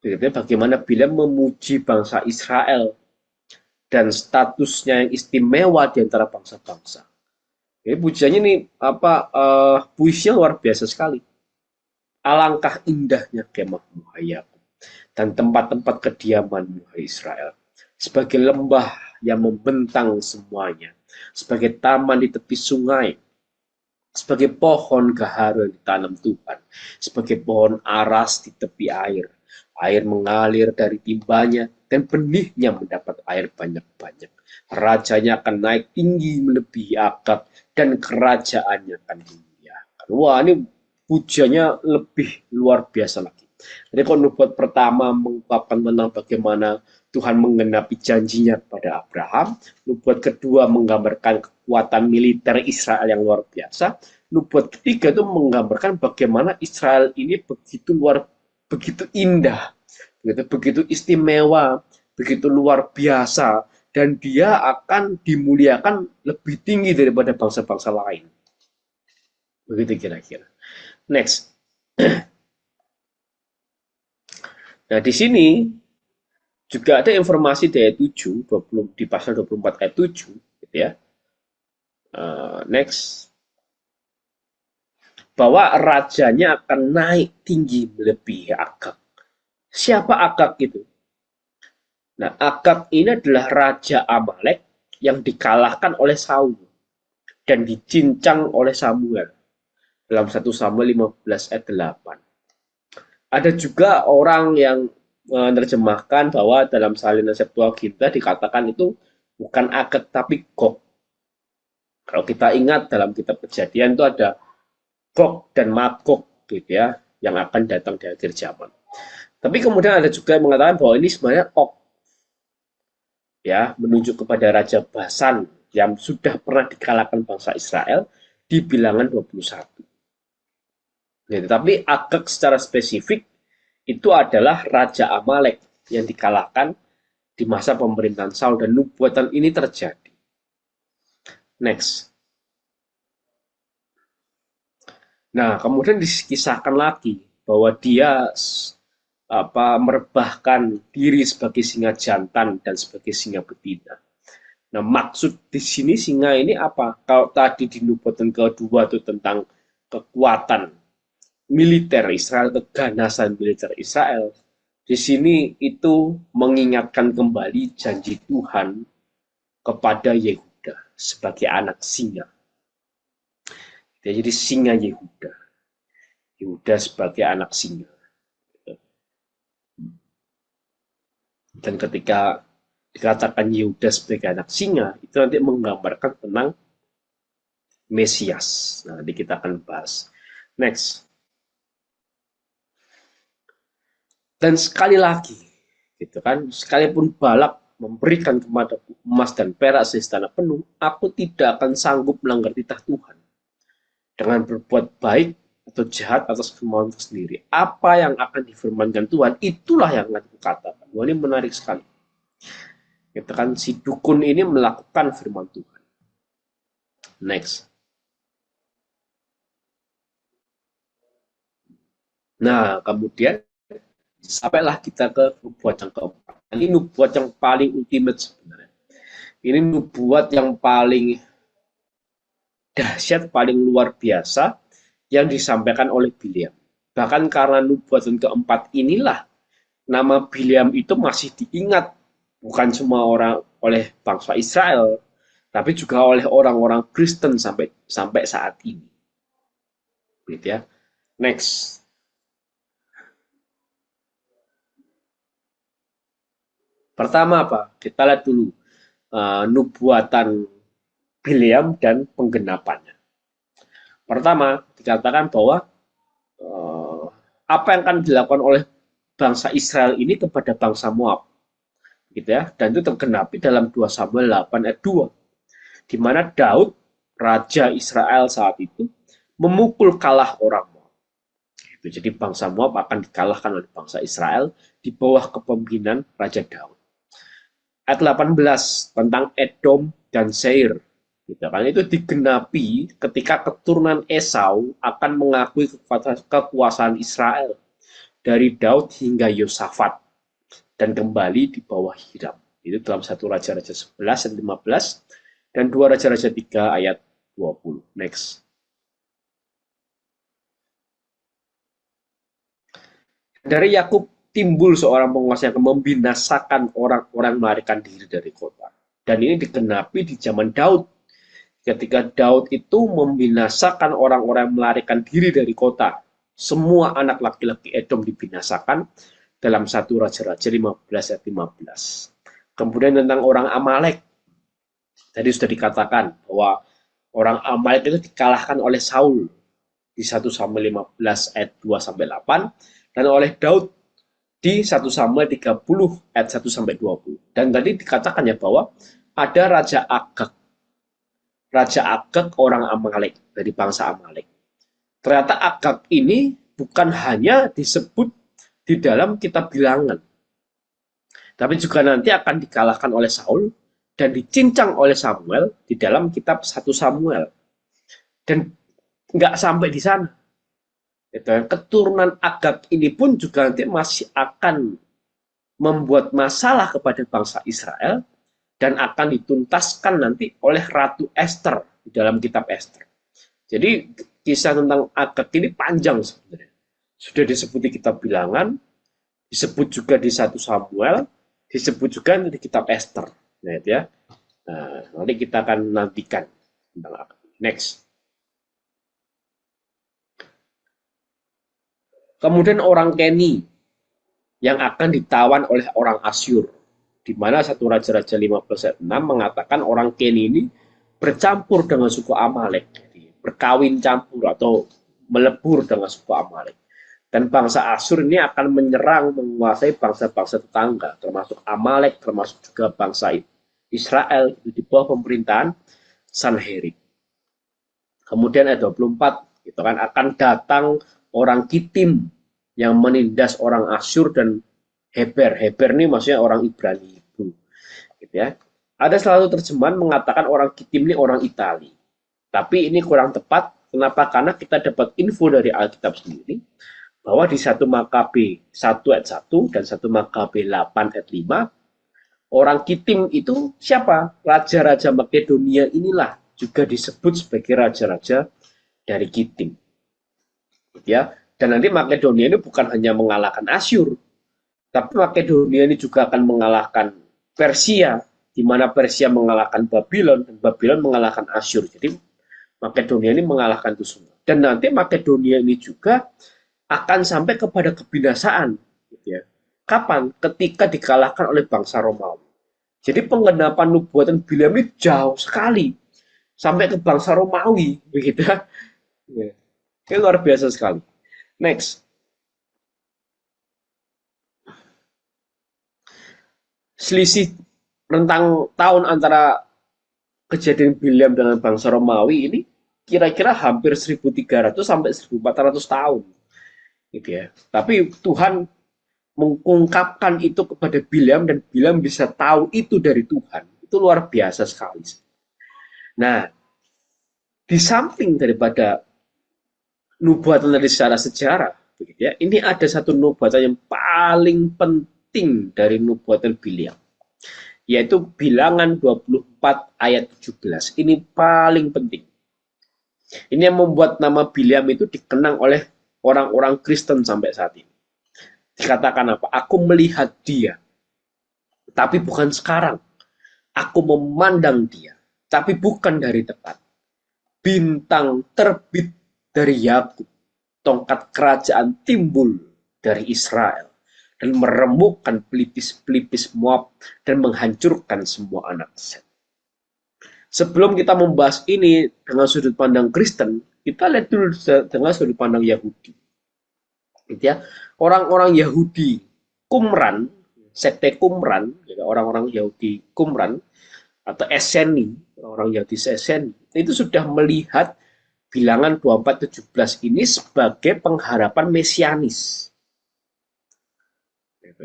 Speaker 3: Begitu ya, bagaimana Bileam memuji bangsa Israel dan statusnya yang istimewa di antara bangsa-bangsa. Jadi pujiannya ini puisinya luar biasa sekali. Alangkah indahnya kemahmu hai Yakub, dan tempat-tempat kediamanmu hai Israel, sebagai lembah yang membentang semuanya, sebagai taman di tepi sungai, sebagai pohon gaharu yang ditanam Tuhan, sebagai pohon aras di tepi air. Air mengalir dari timbanya dan benihnya mendapat air banyak-banyak. Rajanya akan naik tinggi melebihi Agag dan kerajaannya akan dimuliakan. Wah, ini pujiannya lebih luar biasa lagi. Jadi kalau nubuat pertama mengungkapkan tentang bagaimana Tuhan menggenapi janjinya kepada Abraham, nubuat kedua menggambarkan kekuatan militer Israel yang luar biasa, nubuat ketiga itu menggambarkan bagaimana Israel ini begitu indah, begitu istimewa, begitu luar biasa, dan dia akan dimuliakan lebih tinggi daripada bangsa-bangsa lain. Begitu kira-kira. Next. Nah, di sini juga ada informasi di ayat 7, di pasal 24 ayat 7, gitu ya. Next. Bahwa rajanya akan naik tinggi melebihi Agag. Siapa Agag itu? Nah, Agag ini adalah raja Amalek yang dikalahkan oleh Saul dan dicincang oleh Samuel dalam 1 Samuel 15 ayat 8. Ada juga orang yang menerjemahkan bahwa dalam salinan Septuaginta dikatakan itu bukan Agag tapi Gog. Kalau kita ingat dalam kitab Kejadian itu ada Gog dan Magog gitu ya, yang akan datang di akhir zaman. Tapi kemudian ada juga yang mengatakan bahwa ini sebenarnya Og, ya, menunjuk kepada Raja Basan yang sudah pernah dikalahkan bangsa Israel di Bilangan 21. Ya, tetapi Agag secara spesifik itu adalah Raja Amalek yang dikalahkan di masa pemerintahan Saul, dan nubuatan ini terjadi. Next. Nah, kemudian dikisahkan lagi bahwa dia merebahkan diri sebagai singa jantan dan sebagai singa betina. Nah, maksud di sini singa ini apa? Kalau tadi di nubuatan kedua itu tentang kekuatan militer Israel, keganasan militer Israel, di sini itu mengingatkan kembali janji Tuhan kepada Yehuda sebagai anak singa. Jadi singa Yehuda. Yehuda sebagai anak singa. Dan ketika dikatakan Yehuda sebagai anak singa, itu nanti menggambarkan tentang Mesias. Nah, nanti kita akan bahas. Next. Dan sekali lagi, gitu kan, sekalipun Balak memberikan kepadaku emas dan perak seistana penuh, aku tidak akan sanggup melanggar titah Tuhan dengan berbuat baik atau jahat atas kemauanku sendiri. Apa yang akan difirmankan Tuhan, itulah yang akan kukatakan. Wah, ini menarik sekali. Gitu kan, si dukun ini melakukan firman Tuhan. Next. Nah, kemudian sampailah kita ke nubuat yang keempat. Ini nubuat yang paling ultimate sebenarnya. Ini nubuat yang paling dahsyat, paling luar biasa yang disampaikan oleh Bileam. Bahkan karena nubuatan keempat inilah nama Bileam itu masih diingat bukan cuma oleh bangsa Israel, tapi juga oleh orang-orang Kristen sampai saat ini. Gitu ya. Next. Pertama apa? Kita lihat dulu nubuatan Bileam dan penggenapannya. Pertama, dikatakan bahwa apa yang akan dilakukan oleh bangsa Israel ini kepada bangsa Moab, gitu ya, dan itu tergenapi dalam 2 Samuel 8 ayat 2, di mana Daud, raja Israel saat itu, memukul kalah orang Moab. Jadi bangsa Moab akan dikalahkan oleh bangsa Israel di bawah kepemimpinan Raja Daud. Ayat 18 tentang Edom dan Seir. Gitu kan, itu digenapi ketika keturunan Esau akan mengakui kekuasaan Israel dari Daud hingga Yosafat dan kembali di bawah Hiram. Itu dalam 1 Raja-Raja 11 dan 15 dan 2 Raja-Raja 3 ayat 20. Next. Dari Yakub timbul seorang penguasa yang membinasakan orang-orang melarikan diri dari kota. Dan ini digenapi di zaman Daud. Ketika Daud itu membinasakan orang-orang yang melarikan diri dari kota. Semua anak laki-laki Edom dibinasakan dalam 1 Raja-Raja 15 ayat 15. Kemudian tentang orang Amalek. Tadi sudah dikatakan bahwa orang Amalek itu dikalahkan oleh Saul di 1 Samuel 15 ayat 2 sampai 8 dan oleh Daud di 1 Samuel 30 ayat 1 sampai 20. Dan tadi dikatakan ya bahwa ada Raja Agag. Raja Agag orang Amalek dari bangsa Amalek. Ternyata Agag ini bukan hanya disebut di dalam kitab Bilangan, tapi juga nanti akan dikalahkan oleh Saul dan dicincang oleh Samuel di dalam kitab 1 Samuel. Dan nggak sampai di sana. Keturunan Agag ini pun juga nanti masih akan membuat masalah kepada bangsa Israel dan akan dituntaskan nanti oleh Ratu Esther di dalam kitab Esther. Jadi kisah tentang Agag ini panjang sebenarnya. Sudah disebut di kitab Bilangan, disebut juga di 1 Samuel, disebut juga di kitab Esther. Nah, ya. Nah, nanti kita akan nantikan tentang Agag. Next. Kemudian orang Keni yang akan ditawan oleh orang Asyur, di mana 1 Raja-Raja 15 ayat 6 mengatakan orang Keni ini bercampur dengan suku Amalek, berkawin campur atau melebur dengan suku Amalek. Dan bangsa Asyur ini akan menyerang, menguasai bangsa-bangsa tetangga, termasuk Amalek, termasuk juga bangsa Israel di bawah pemerintahan Sanherib. Kemudian ayat 24, gitu kan, akan datang orang Kitim yang menindas orang Asyur dan Heber. Heber ini maksudnya orang Ibrani itu. Gitu ya. Ada salah satu terjemahan mengatakan orang Kitim ini orang Itali. Tapi ini kurang tepat. Kenapa? Karena kita dapat info dari Alkitab sendiri bahwa di 1 Makabe 1 ayat 1 dan 1 Makabe 8 ayat 5 orang Kitim itu siapa? Raja-raja Makedonia inilah juga disebut sebagai raja-raja dari Kitim. Ya, dan nanti Makedonia ini bukan hanya mengalahkan Asyur, tapi Makedonia ini juga akan mengalahkan Persia, di mana Persia mengalahkan Babylon dan Babylon mengalahkan Asyur. Jadi Makedonia ini mengalahkan itu semua. Dan nanti Makedonia ini juga akan sampai kepada kebinasaan. Gitu ya. Kapan? Ketika dikalahkan oleh bangsa Romawi. Jadi penggenapan nubuatan Bileam ini jauh sekali sampai ke bangsa Romawi, begitu ya. Ini luar biasa sekali. Next. Selisih rentang tahun antara kejadian Bileam dengan bangsa Romawi ini kira-kira hampir 1300 sampai 1400 tahun. Gitu ya. Tapi Tuhan mengungkapkan itu kepada Bileam dan Bileam bisa tahu itu dari Tuhan. Itu luar biasa sekali. Nah, di samping daripada nubuatan dari secara sejarah, begitu ya, ini ada satu nubuatan yang paling penting dari nubuatan Bileam, yaitu Bilangan 24 ayat 17. Ini paling penting. Ini yang membuat nama Bileam itu dikenang oleh orang-orang Kristen sampai saat ini. Dikatakan apa? Aku melihat dia, tapi bukan sekarang. Aku memandang dia, tapi bukan dari dekat. Bintang terbit dari Yakub, tongkat kerajaan timbul dari Israel, dan meremukkan pelipis-pelipis Moab, dan menghancurkan semua anak Set. Sebelum kita membahas ini dengan sudut pandang Kristen, kita lihat dulu dengan sudut pandang Yahudi. Gitu ya. Orang-orang Yahudi Qumran, sekte Qumran, orang-orang Yahudi Qumran atau Esseni, orang Yahudi Esseni, itu sudah melihat Bilangan 24:17 ini sebagai pengharapan mesianis.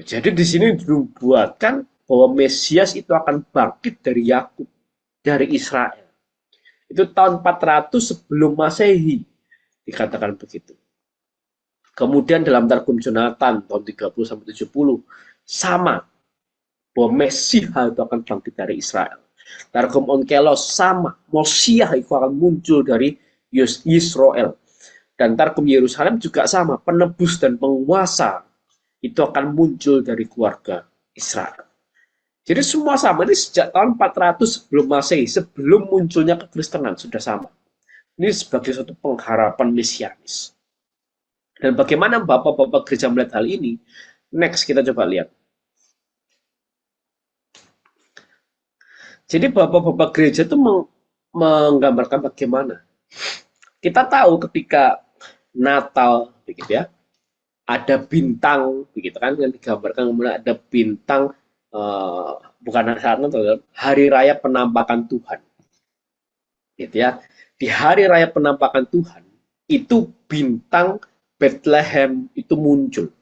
Speaker 3: Jadi di sini dibuatkan bahwa Mesias itu akan bangkit dari Yakub, dari Israel. Itu tahun 400 sebelum Masehi, dikatakan begitu. Kemudian dalam Targum Jonathan tahun 30-70 sama, bahwa Mesiha itu akan bangkit dari Israel. Targum Onkelos sama, Mosiah itu akan muncul dari Israel. Dan Targum Yerusalem juga sama, penebus dan penguasa itu akan muncul dari keluarga Israel. Jadi semua sama, ini sejak tahun 400 sebelum Masehi, sebelum munculnya kekristenan sudah sama. Ini sebagai suatu pengharapan mesianis. Dan bagaimana bapak-bapak gereja melihat hal ini? Next, kita coba lihat. Jadi bapak-bapak gereja itu menggambarkan bagaimana. Kita tahu ketika Natal, begitu ya, ada bintang, begitu kan, yang digambarkan kemudian ada bintang, bukan saat Natal, hari raya penampakan Tuhan. Gitu ya. Di hari raya penampakan Tuhan, itu bintang Bethlehem itu muncul.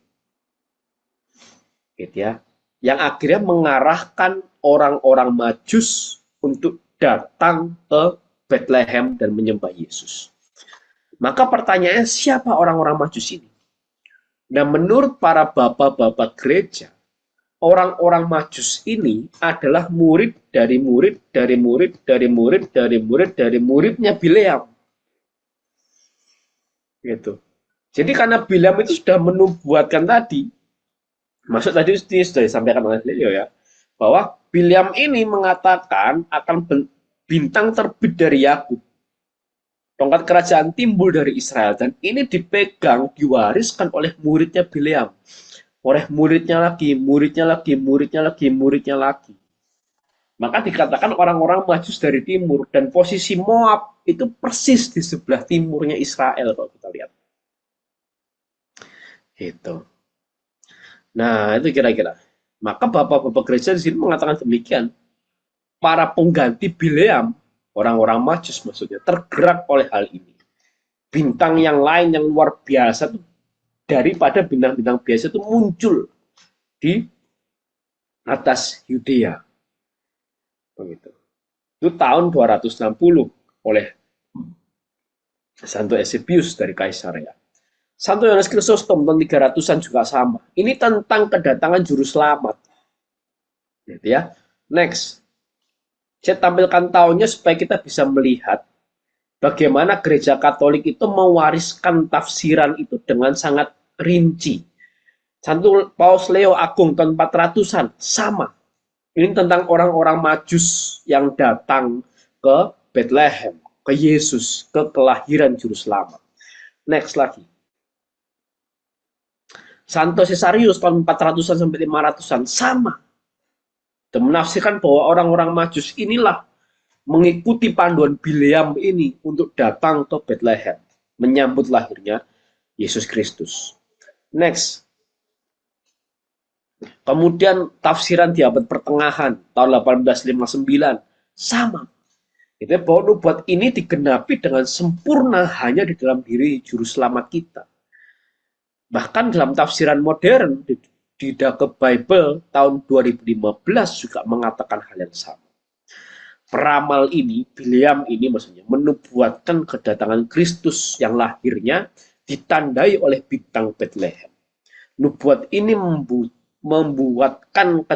Speaker 3: Gitu ya. Yang akhirnya mengarahkan orang-orang Majus untuk datang ke Bethlehem dan menyembah Yesus. Maka pertanyaannya, siapa orang-orang Majus ini? Nah, menurut para bapak-bapak gereja, orang-orang Majus ini adalah murid dari murid dari murid dari murid dari murid dari muridnya Bileam. Gitu. Jadi karena Bileam itu sudah menubuatkan tadi, maksud tadi sudah disampaikan oleh Leo ya, bahwa Bileam ini mengatakan akan bintang terbit dari Yakub. Tongkat kerajaan timbul dari Israel, dan ini dipegang, diwariskan oleh muridnya Bileam. Oleh muridnya lagi, muridnya lagi, muridnya lagi, muridnya lagi. Maka dikatakan orang-orang Majus dari timur, dan posisi Moab itu persis di sebelah timurnya Israel kalau kita lihat. Itu. Nah, itu kira-kira. Maka bapak-bapak gereja di sini mengatakan demikian. Para pengganti Bileam, orang-orang Majus maksudnya, tergerak oleh hal ini. Bintang yang lain yang luar biasa tuh, daripada bintang-bintang biasa itu muncul di atas Yudea. Begitu. Itu tahun 260 oleh Santo Eusebius dari Kaisarea. Santo Yohanes Chrysostom tahun 300-an juga sama. Ini tentang kedatangan juru selamat. Gitu ya. Next. Saya tampilkan tahunnya supaya kita bisa melihat bagaimana gereja Katolik itu mewariskan tafsiran itu dengan sangat rinci. Santo Paus Leo Agung tahun 400-an sama. Ini tentang orang-orang Majus yang datang ke Bethlehem, ke Yesus, ke kelahiran juru selamat. Next lagi. Santo Caesarius tahun 400-an sampai 500-an sama. Dan menafsirkan bahwa orang-orang Majus inilah mengikuti panduan Bileam ini untuk datang ke Bethlehem, menyambut lahirnya Yesus Kristus. Next. Kemudian tafsiran di abad pertengahan tahun 1859 sama. Itu bahwa nubuat ini digenapi dengan sempurna hanya di dalam diri juru selamat kita. Bahkan dalam tafsiran modern di The Bible tahun 2015 juga mengatakan hal yang sama. Peramal ini, Bileam ini maksudnya menubuatkan kedatangan Kristus yang lahirnya ditandai oleh bintang Bethlehem. Nubuat ini menubuatkan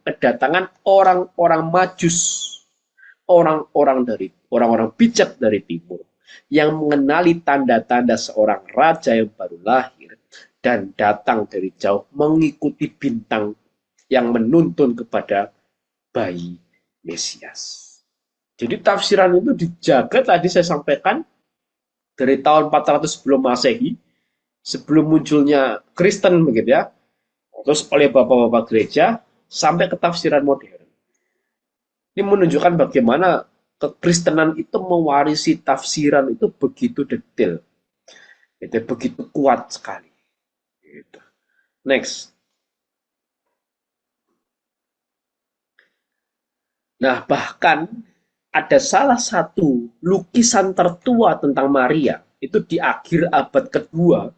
Speaker 3: kedatangan orang-orang Majus, orang-orang bijak dari timur yang mengenali tanda-tanda seorang raja yang baru lahir dan datang dari jauh mengikuti bintang yang menuntun kepada bayi Mesias. Jadi tafsiran itu dijaga tadi saya sampaikan dari tahun 400 sebelum Masehi, sebelum munculnya Kristen begitu ya, terus oleh bapak-bapak gereja sampai ke tafsiran modern. Ini menunjukkan bagaimana kekristenan itu mewarisi tafsiran itu begitu detail, itu begitu kuat sekali. Gitu. Next. Nah, bahkan ada salah satu lukisan tertua tentang Maria, itu di akhir abad kedua,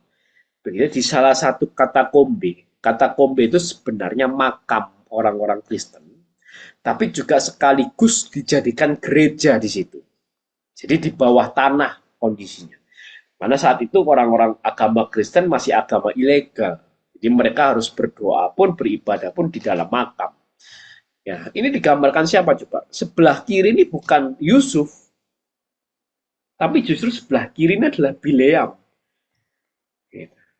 Speaker 3: di salah satu katakombe. Katakombe itu sebenarnya makam orang-orang Kristen, tapi juga sekaligus dijadikan gereja di situ. Jadi di bawah tanah kondisinya. Karena saat itu orang-orang agama Kristen masih agama ilegal. Jadi mereka harus berdoa pun, beribadah pun di dalam makam. Ya, ini digambarkan siapa coba? Sebelah kiri ini bukan Yusuf, tapi justru sebelah kiri ini adalah Bileam.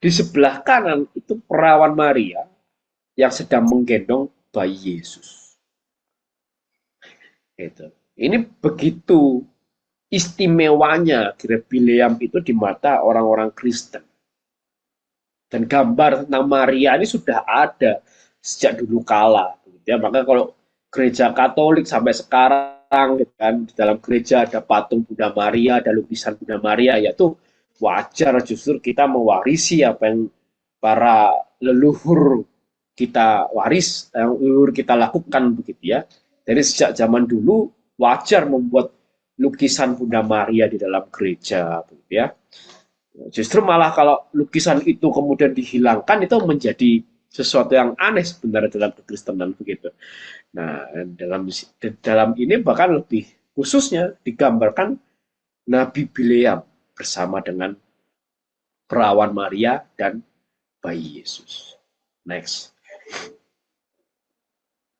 Speaker 3: Di sebelah kanan itu perawan Maria yang sedang menggendong bayi Yesus. Ini begitu istimewanya kira Bileam itu di mata orang-orang Kristen. Dan gambar tentang Maria ini sudah ada sejak dulu kala. Ya, maka kalau gereja Katolik sampai sekarang kan, di dalam gereja ada patung Bunda Maria, ada lukisan Bunda Maria, yaitu wajar justru kita mewarisi apa yang para leluhur kita yang leluhur kita lakukan begitu ya. Dari sejak zaman dulu wajar membuat lukisan Bunda Maria di dalam gereja begitu ya. Justru malah kalau lukisan itu kemudian dihilangkan itu menjadi sesuatu yang aneh sebenarnya dalam kekristenan begitu. Nah, dalam ini bahkan lebih khususnya digambarkan Nabi Bileam bersama dengan perawan Maria dan bayi Yesus. Next.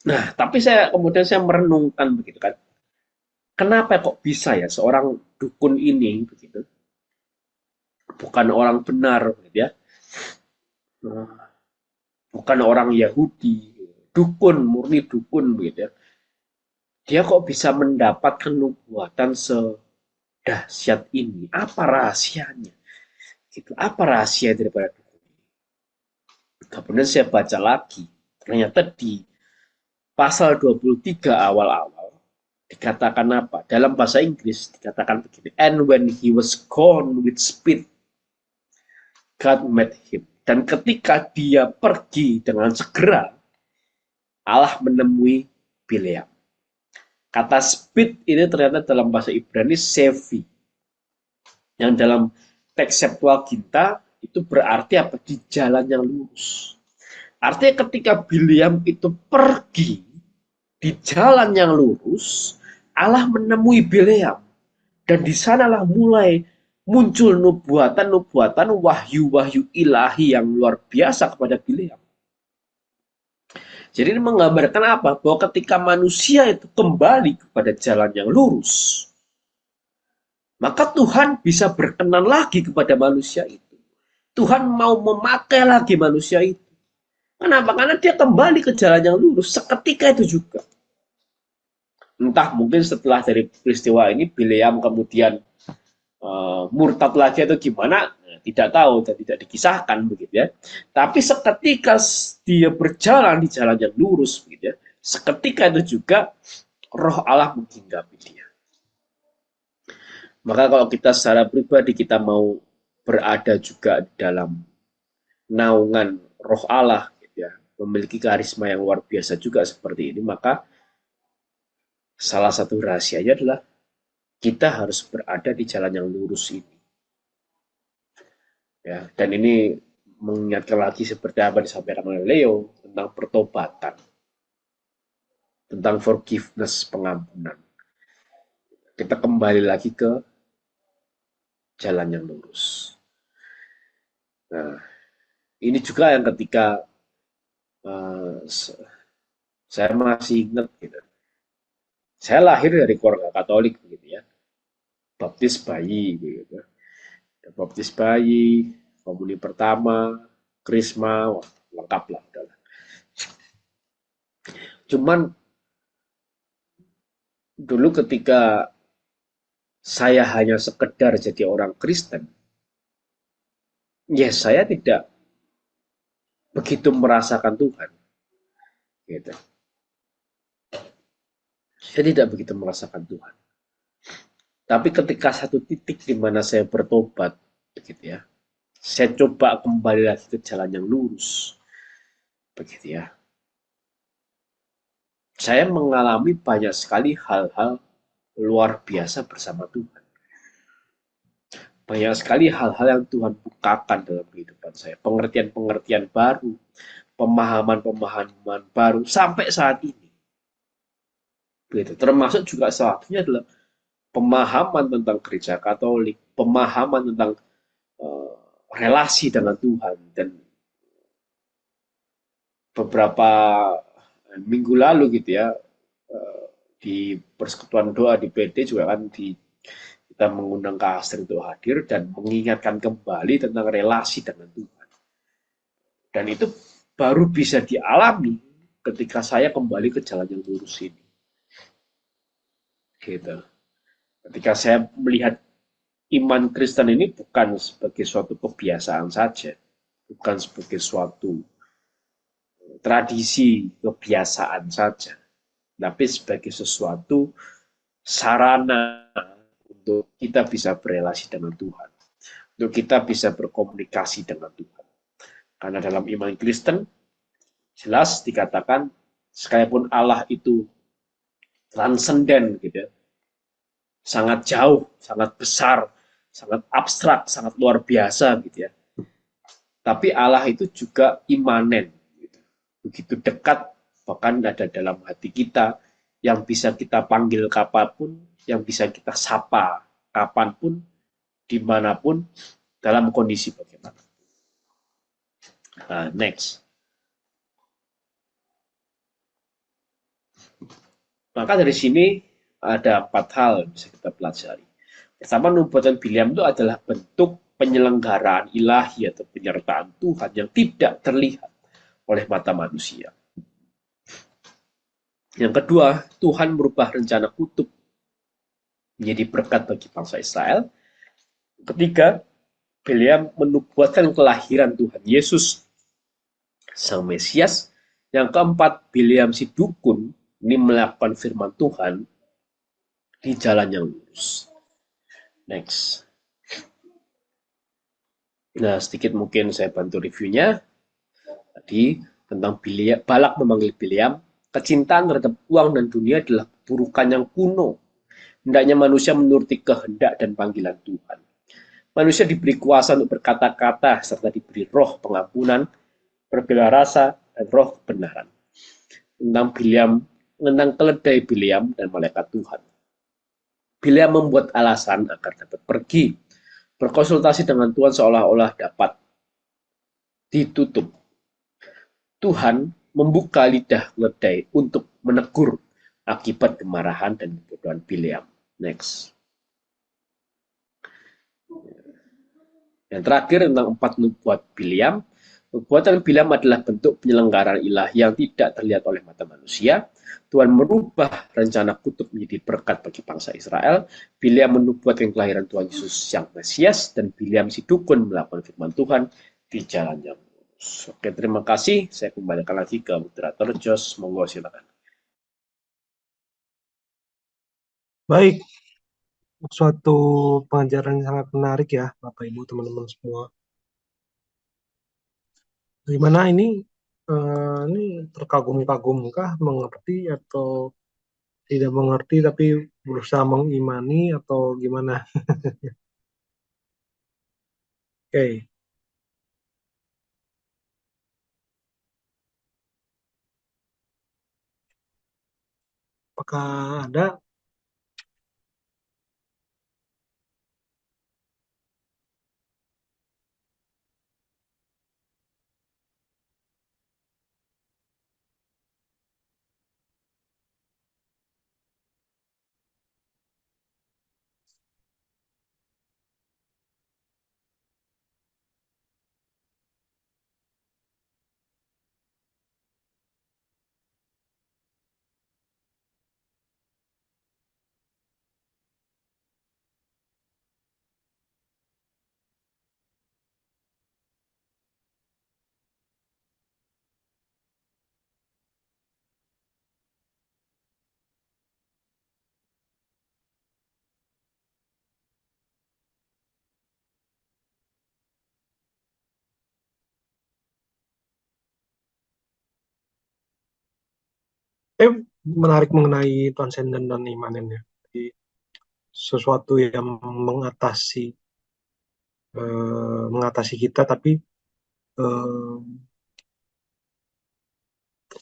Speaker 3: Nah, tapi kemudian saya merenungkan begitu kan. Kenapa kok bisa ya seorang dukun ini begitu? Bukan orang benar gitu ya. Bukan orang Yahudi, dukun, murni dukun begitu ya. Dia kok bisa mendapatkan nubuatan sedahsyat ini? Apa rahasianya? Gitu. Apa rahasia daripada dukun ini? Kemudian saya baca lagi, ternyata di pasal 23 awal-awal dikatakan apa? Dalam bahasa Inggris dikatakan begini, and when he was gone with speed, God met him. Dan ketika dia pergi dengan segera, Allah menemui Bileam. Kata speed ini ternyata dalam bahasa Ibrani sevi. Yang dalam teks Septuaginta itu berarti apa? Di jalan yang lurus. Artinya ketika Bileam itu pergi di jalan yang lurus, Allah menemui Bileam. Dan di sanalah mulai muncul nubuatan-nubuatan, wahyu-wahyu ilahi yang luar biasa kepada Bileam. Jadi ini menggambarkan apa? Bahwa ketika manusia itu kembali kepada jalan yang lurus, maka Tuhan bisa berkenan lagi kepada manusia itu. Tuhan mau memakai lagi manusia itu. Kenapa? Karena dia kembali ke jalan yang lurus seketika itu juga. Entah mungkin setelah dari peristiwa ini Bileam kemudian murtad lagi atau gimana, tidak tahu dan tidak dikisahkan begitu ya. Tapi seketika dia berjalan di jalan yang lurus begitu ya, seketika itu juga Roh Allah menghinggapi dia. Maka kalau kita secara pribadi kita mau berada juga dalam naungan Roh Allah gitu ya, memiliki karisma yang luar biasa juga seperti ini, maka salah satu rahasianya adalah kita harus berada di jalan yang lurus ini. Ya, dan ini mengingatkan lagi seperti apa disampaikan oleh Leo tentang pertobatan, tentang forgiveness, pengampunan. Kita kembali lagi ke jalan yang lurus. Nah, ini juga yang ketika saya masih ingat gitu. Saya lahir dari keluarga Katolik begitu ya. Baptis bayi begitu. Baptis bayi, komuni pertama, krisma, wah, lengkap lah. Cuman dulu ketika saya hanya sekedar jadi orang Kristen, ya saya tidak begitu merasakan Tuhan. Gitu. Saya tidak begitu merasakan Tuhan. Tapi ketika satu titik di mana saya bertobat, begitu ya, saya coba kembali lagi ke jalan yang lurus, begitu ya. Saya mengalami banyak sekali hal-hal luar biasa bersama Tuhan. Banyak sekali hal-hal yang Tuhan bukakan dalam kehidupan saya, pengertian-pengertian baru, pemahaman-pemahaman baru sampai saat ini. Begitu. Termasuk juga salah satunya adalah pemahaman tentang gereja Katolik, pemahaman tentang relasi dengan Tuhan. Dan beberapa minggu lalu gitu ya, di persekutuan doa di PD juga kan kita mengundang Kak Astrid untuk hadir dan mengingatkan kembali tentang relasi dengan Tuhan. Dan itu baru bisa dialami ketika saya kembali ke jalan yang lurus ini. Gitu. Ketika saya melihat iman Kristen ini bukan sebagai suatu kebiasaan saja, bukan sebagai suatu tradisi kebiasaan saja, tapi sebagai sesuatu sarana untuk kita bisa berelasi dengan Tuhan, untuk kita bisa berkomunikasi dengan Tuhan. Karena dalam iman Kristen jelas dikatakan sekalipun Allah itu transenden gitu ya, sangat jauh, sangat besar, sangat abstrak, sangat luar biasa gitu ya. Tapi Allah itu juga imanen, gitu. Begitu dekat, bahkan ada dalam hati kita, yang bisa kita panggil kapanpun, yang bisa kita sapa kapanpun, dimanapun, dalam kondisi bagaimana. Next. Maka dari sini ada 4 hal yang bisa kita pelajari. Pertama, nubuatan Bileam itu adalah bentuk penyelenggaraan ilahi atau penyertaan Tuhan yang tidak terlihat oleh mata manusia. Yang kedua, Tuhan merubah rencana kutub menjadi berkat bagi bangsa Israel. Ketiga, Bileam menubuatkan kelahiran Tuhan Yesus, Sang Mesias. Yang keempat, Bileam si dukun ini melakukan firman Tuhan di jalan yang lurus. Next. Nah, sedikit mungkin saya bantu reviewnya. Tadi tentang Balak memanggil Bileam, kecintaan terhadap uang dan dunia adalah keburukan yang kuno. Hendaknya manusia menuruti kehendak dan panggilan Tuhan. Manusia diberi kuasa untuk berkata-kata serta diberi roh pengampunan, berbela rasa, dan roh kebenaran. Tentang keledai Bileam dan malaikat Tuhan. Bileam membuat alasan agar dapat pergi. Berkonsultasi dengan Tuhan seolah-olah dapat ditutup. Tuhan membuka lidah keledai untuk menegur akibat kemarahan dan kebodohan Bileam. Next. Yang terakhir tentang 4 nubuat Bileam. Nubuatan Bileam adalah bentuk penyelenggaraan ilahi yang tidak terlihat oleh mata manusia. Tuhan merubah rencana kutub menjadi berkat bagi bangsa Israel. Bileam menubuatkan kelahiran Tuhan Yesus Sang Mesias, dan Bileam si dukun melakukan firman Tuhan di jalan yang lurus. Oke, terima kasih. Saya kembalikan lagi ke moderator Jos. Monggo silakan.
Speaker 1: Baik, suatu pengajaran yang sangat menarik ya, Bapak Ibu, teman-teman semua. Gimana ini terkagum-kagumkah, mengerti atau tidak mengerti tapi berusaha mengimani atau gimana? Oke, apakah ada? Menarik mengenai transenden dan imanennya. Jadi, sesuatu yang mengatasi kita, tapi eh,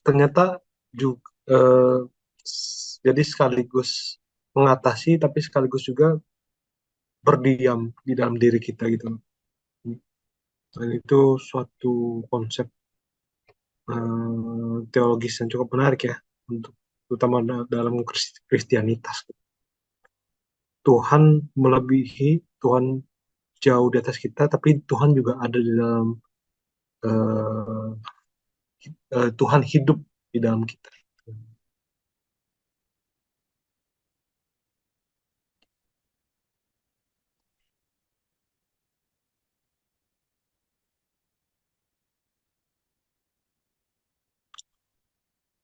Speaker 1: ternyata juga jadi sekaligus mengatasi, tapi sekaligus juga berdiam di dalam diri kita gitu. Dan itu suatu konsep teologis yang cukup menarik ya, untuk terutama dalam Kristianitas. Tuhan melebihi, Tuhan jauh di atas kita, tapi Tuhan juga ada di dalam, eh, Tuhan hidup di dalam kita.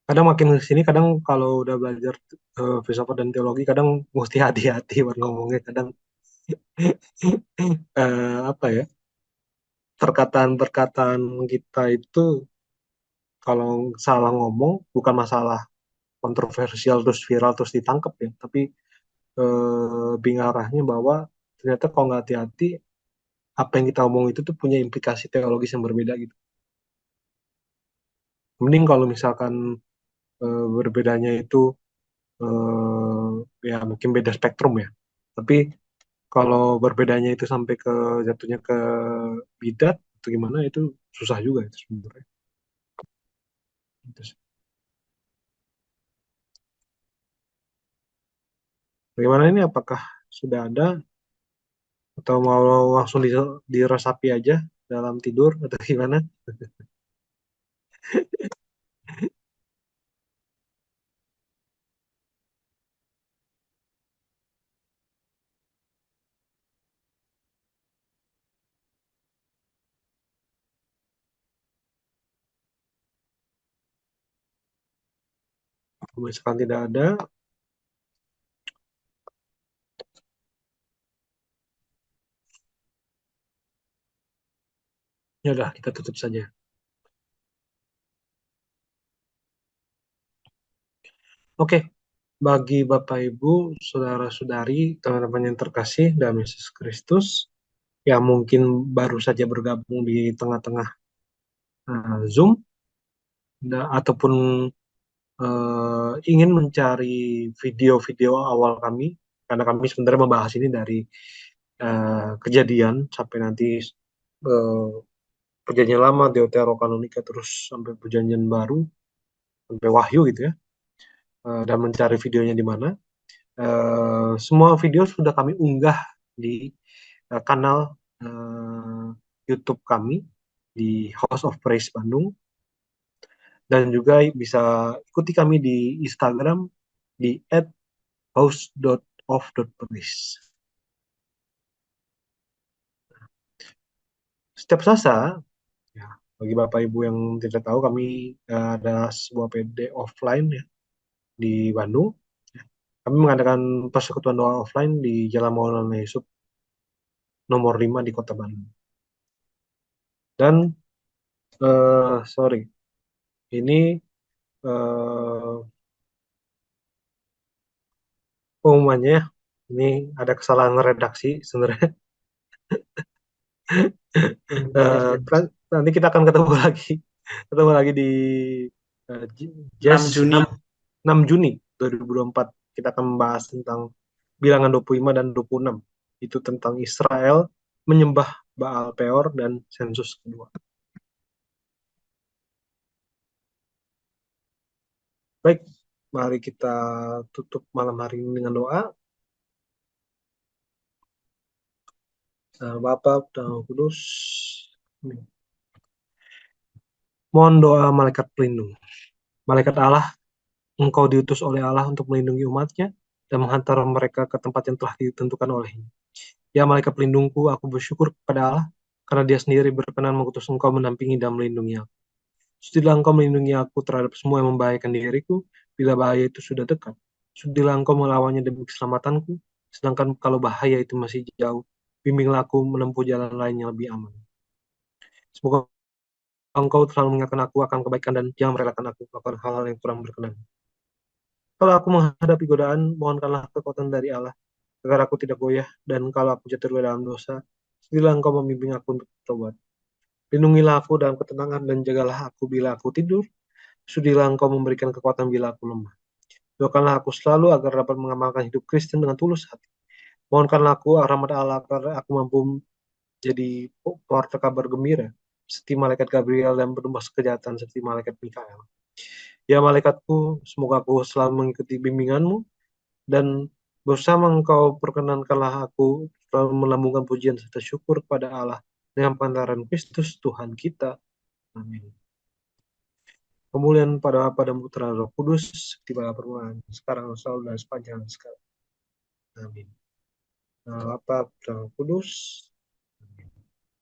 Speaker 1: Kadang makin ke sini, kadang kalau udah belajar filsafat dan teologi, kadang mesti hati-hati buat ngomongnya. Kadang apa ya, perkataan-perkataan kita itu kalau salah ngomong bukan masalah kontroversial terus viral terus ditangkap ya, tapi lebih ngarahnya bahwa ternyata kalau nggak hati-hati, apa yang kita omong itu tuh punya implikasi teologis yang berbeda gitu. Mending kalau misalkan berbedanya itu ya mungkin beda spektrum ya. Tapi kalau berbedanya itu sampai ke jatuhnya ke bidat atau gimana, itu susah juga itu sebenarnya. Gitu sih. Bagaimana ini, apakah sudah ada atau mau langsung diresapi aja dalam tidur atau gimana? Kalau misalkan tidak ada, ya udah kita tutup saja. Oke, bagi Bapak Ibu, saudara-saudari, teman-teman yang terkasih dalam Yesus Kristus, yang mungkin baru saja bergabung di tengah-tengah Zoom, ataupun ingin mencari video-video awal kami, karena kami sebenarnya membahas ini dari Kejadian sampai nanti uh, Perjanjian Lama, Deuterokanonika, terus sampai Perjanjian Baru, sampai Wahyu gitu ya, dan mencari videonya di mana. Semua video sudah kami unggah di kanal YouTube kami di House of Praise Bandung, dan juga bisa ikuti kami di Instagram di @house.of.praise. Setiap Selasa, ya, bagi Bapak Ibu yang tidak tahu, kami ada sebuah PD offline ya di Bandung. Kami mengadakan persekutuan doa offline di Jalan Maulana Yusuf nomor 5 di Kota Bandung. Dan sorry, ini pengumumannya, ini ada kesalahan redaksi sebenarnya. Nanti kita akan ketemu lagi di Jazz
Speaker 2: 6 Juni
Speaker 1: 6 Juni 2024. Kita akan membahas tentang bilangan 25 dan 26. Itu tentang Israel menyembah Baal Peor dan sensus kedua. Baik, mari kita tutup malam hari ini dengan doa. Bapa dan Roh Kudus, mohon doa malaikat pelindung. Malaikat Allah, engkau diutus oleh Allah untuk melindungi umatnya dan menghantar mereka ke tempat yang telah ditentukan olehnya. Ya malaikat pelindungku, aku bersyukur kepada Allah karena dia sendiri berkenan mengutus engkau mendampingi dan melindungi aku. Sudilah engkau melindungi aku terhadap semua yang membahayakan diriku bila bahaya itu sudah dekat. Sudilah engkau melawannya demi keselamatanku, sedangkan kalau bahaya itu masih jauh, bimbinglah aku menempuh jalan lain yang lebih aman. Semoga engkau selalu mengingatkan aku akan kebaikan dan jangan merelakan aku melakukan hal-hal yang kurang berkenan. Kalau aku menghadapi godaan, mohonkanlah kekuatan dari Allah, agar aku tidak goyah, dan kalau aku jatuh ke dalam dosa, sudilah engkau membimbing aku untuk bertobat. Lindungilah aku dalam ketenangan dan jagalah aku bila aku tidur. Sudilah engkau memberikan kekuatan bila aku lemah. Doakanlah aku selalu agar dapat mengamalkan hidup Kristen dengan tulus hati. Mohonkanlah aku rahmat Allah agar aku mampu jadi porta kabar gembira, seperti malaikat Gabriel, dan penembus kejahatan seperti malaikat Mikael. Ya malaikatku, semoga aku selalu mengikuti bimbinganmu, dan bersama engkau perkenankanlah aku selalu melambungkan pujian serta syukur kepada Allah dengan pantaran Kristus Tuhan kita. Amin. Kemuliaan pada Bapa dan Putra dan Roh Kudus, seperti pada permulaan, sekarang selalu dan sepanjang sekarang. Amin. Nah, Bapa, Putra, Roh Kudus.